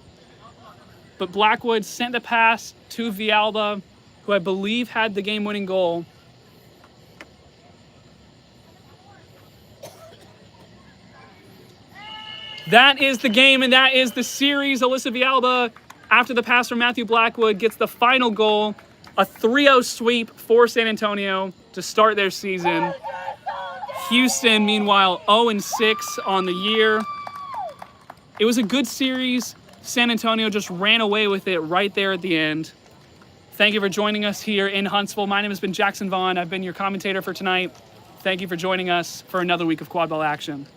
Speaker 1: but Blackwood sent the pass to Villalba, who I believe had the game-winning goal. That is the game, and that is the series. Alyssa Villalba, after the pass from Matthew Blackwood, gets the final goal. A 3-0 sweep for San Antonio to start their season. Houston, meanwhile, 0-6 on the year. It was a good series. San Antonio just ran away with it right there at the end. Thank you for joining us here in Huntsville. My name has been Jackson Vaughn. I've been your commentator for tonight. Thank you for joining us for another week of Quad Ball action.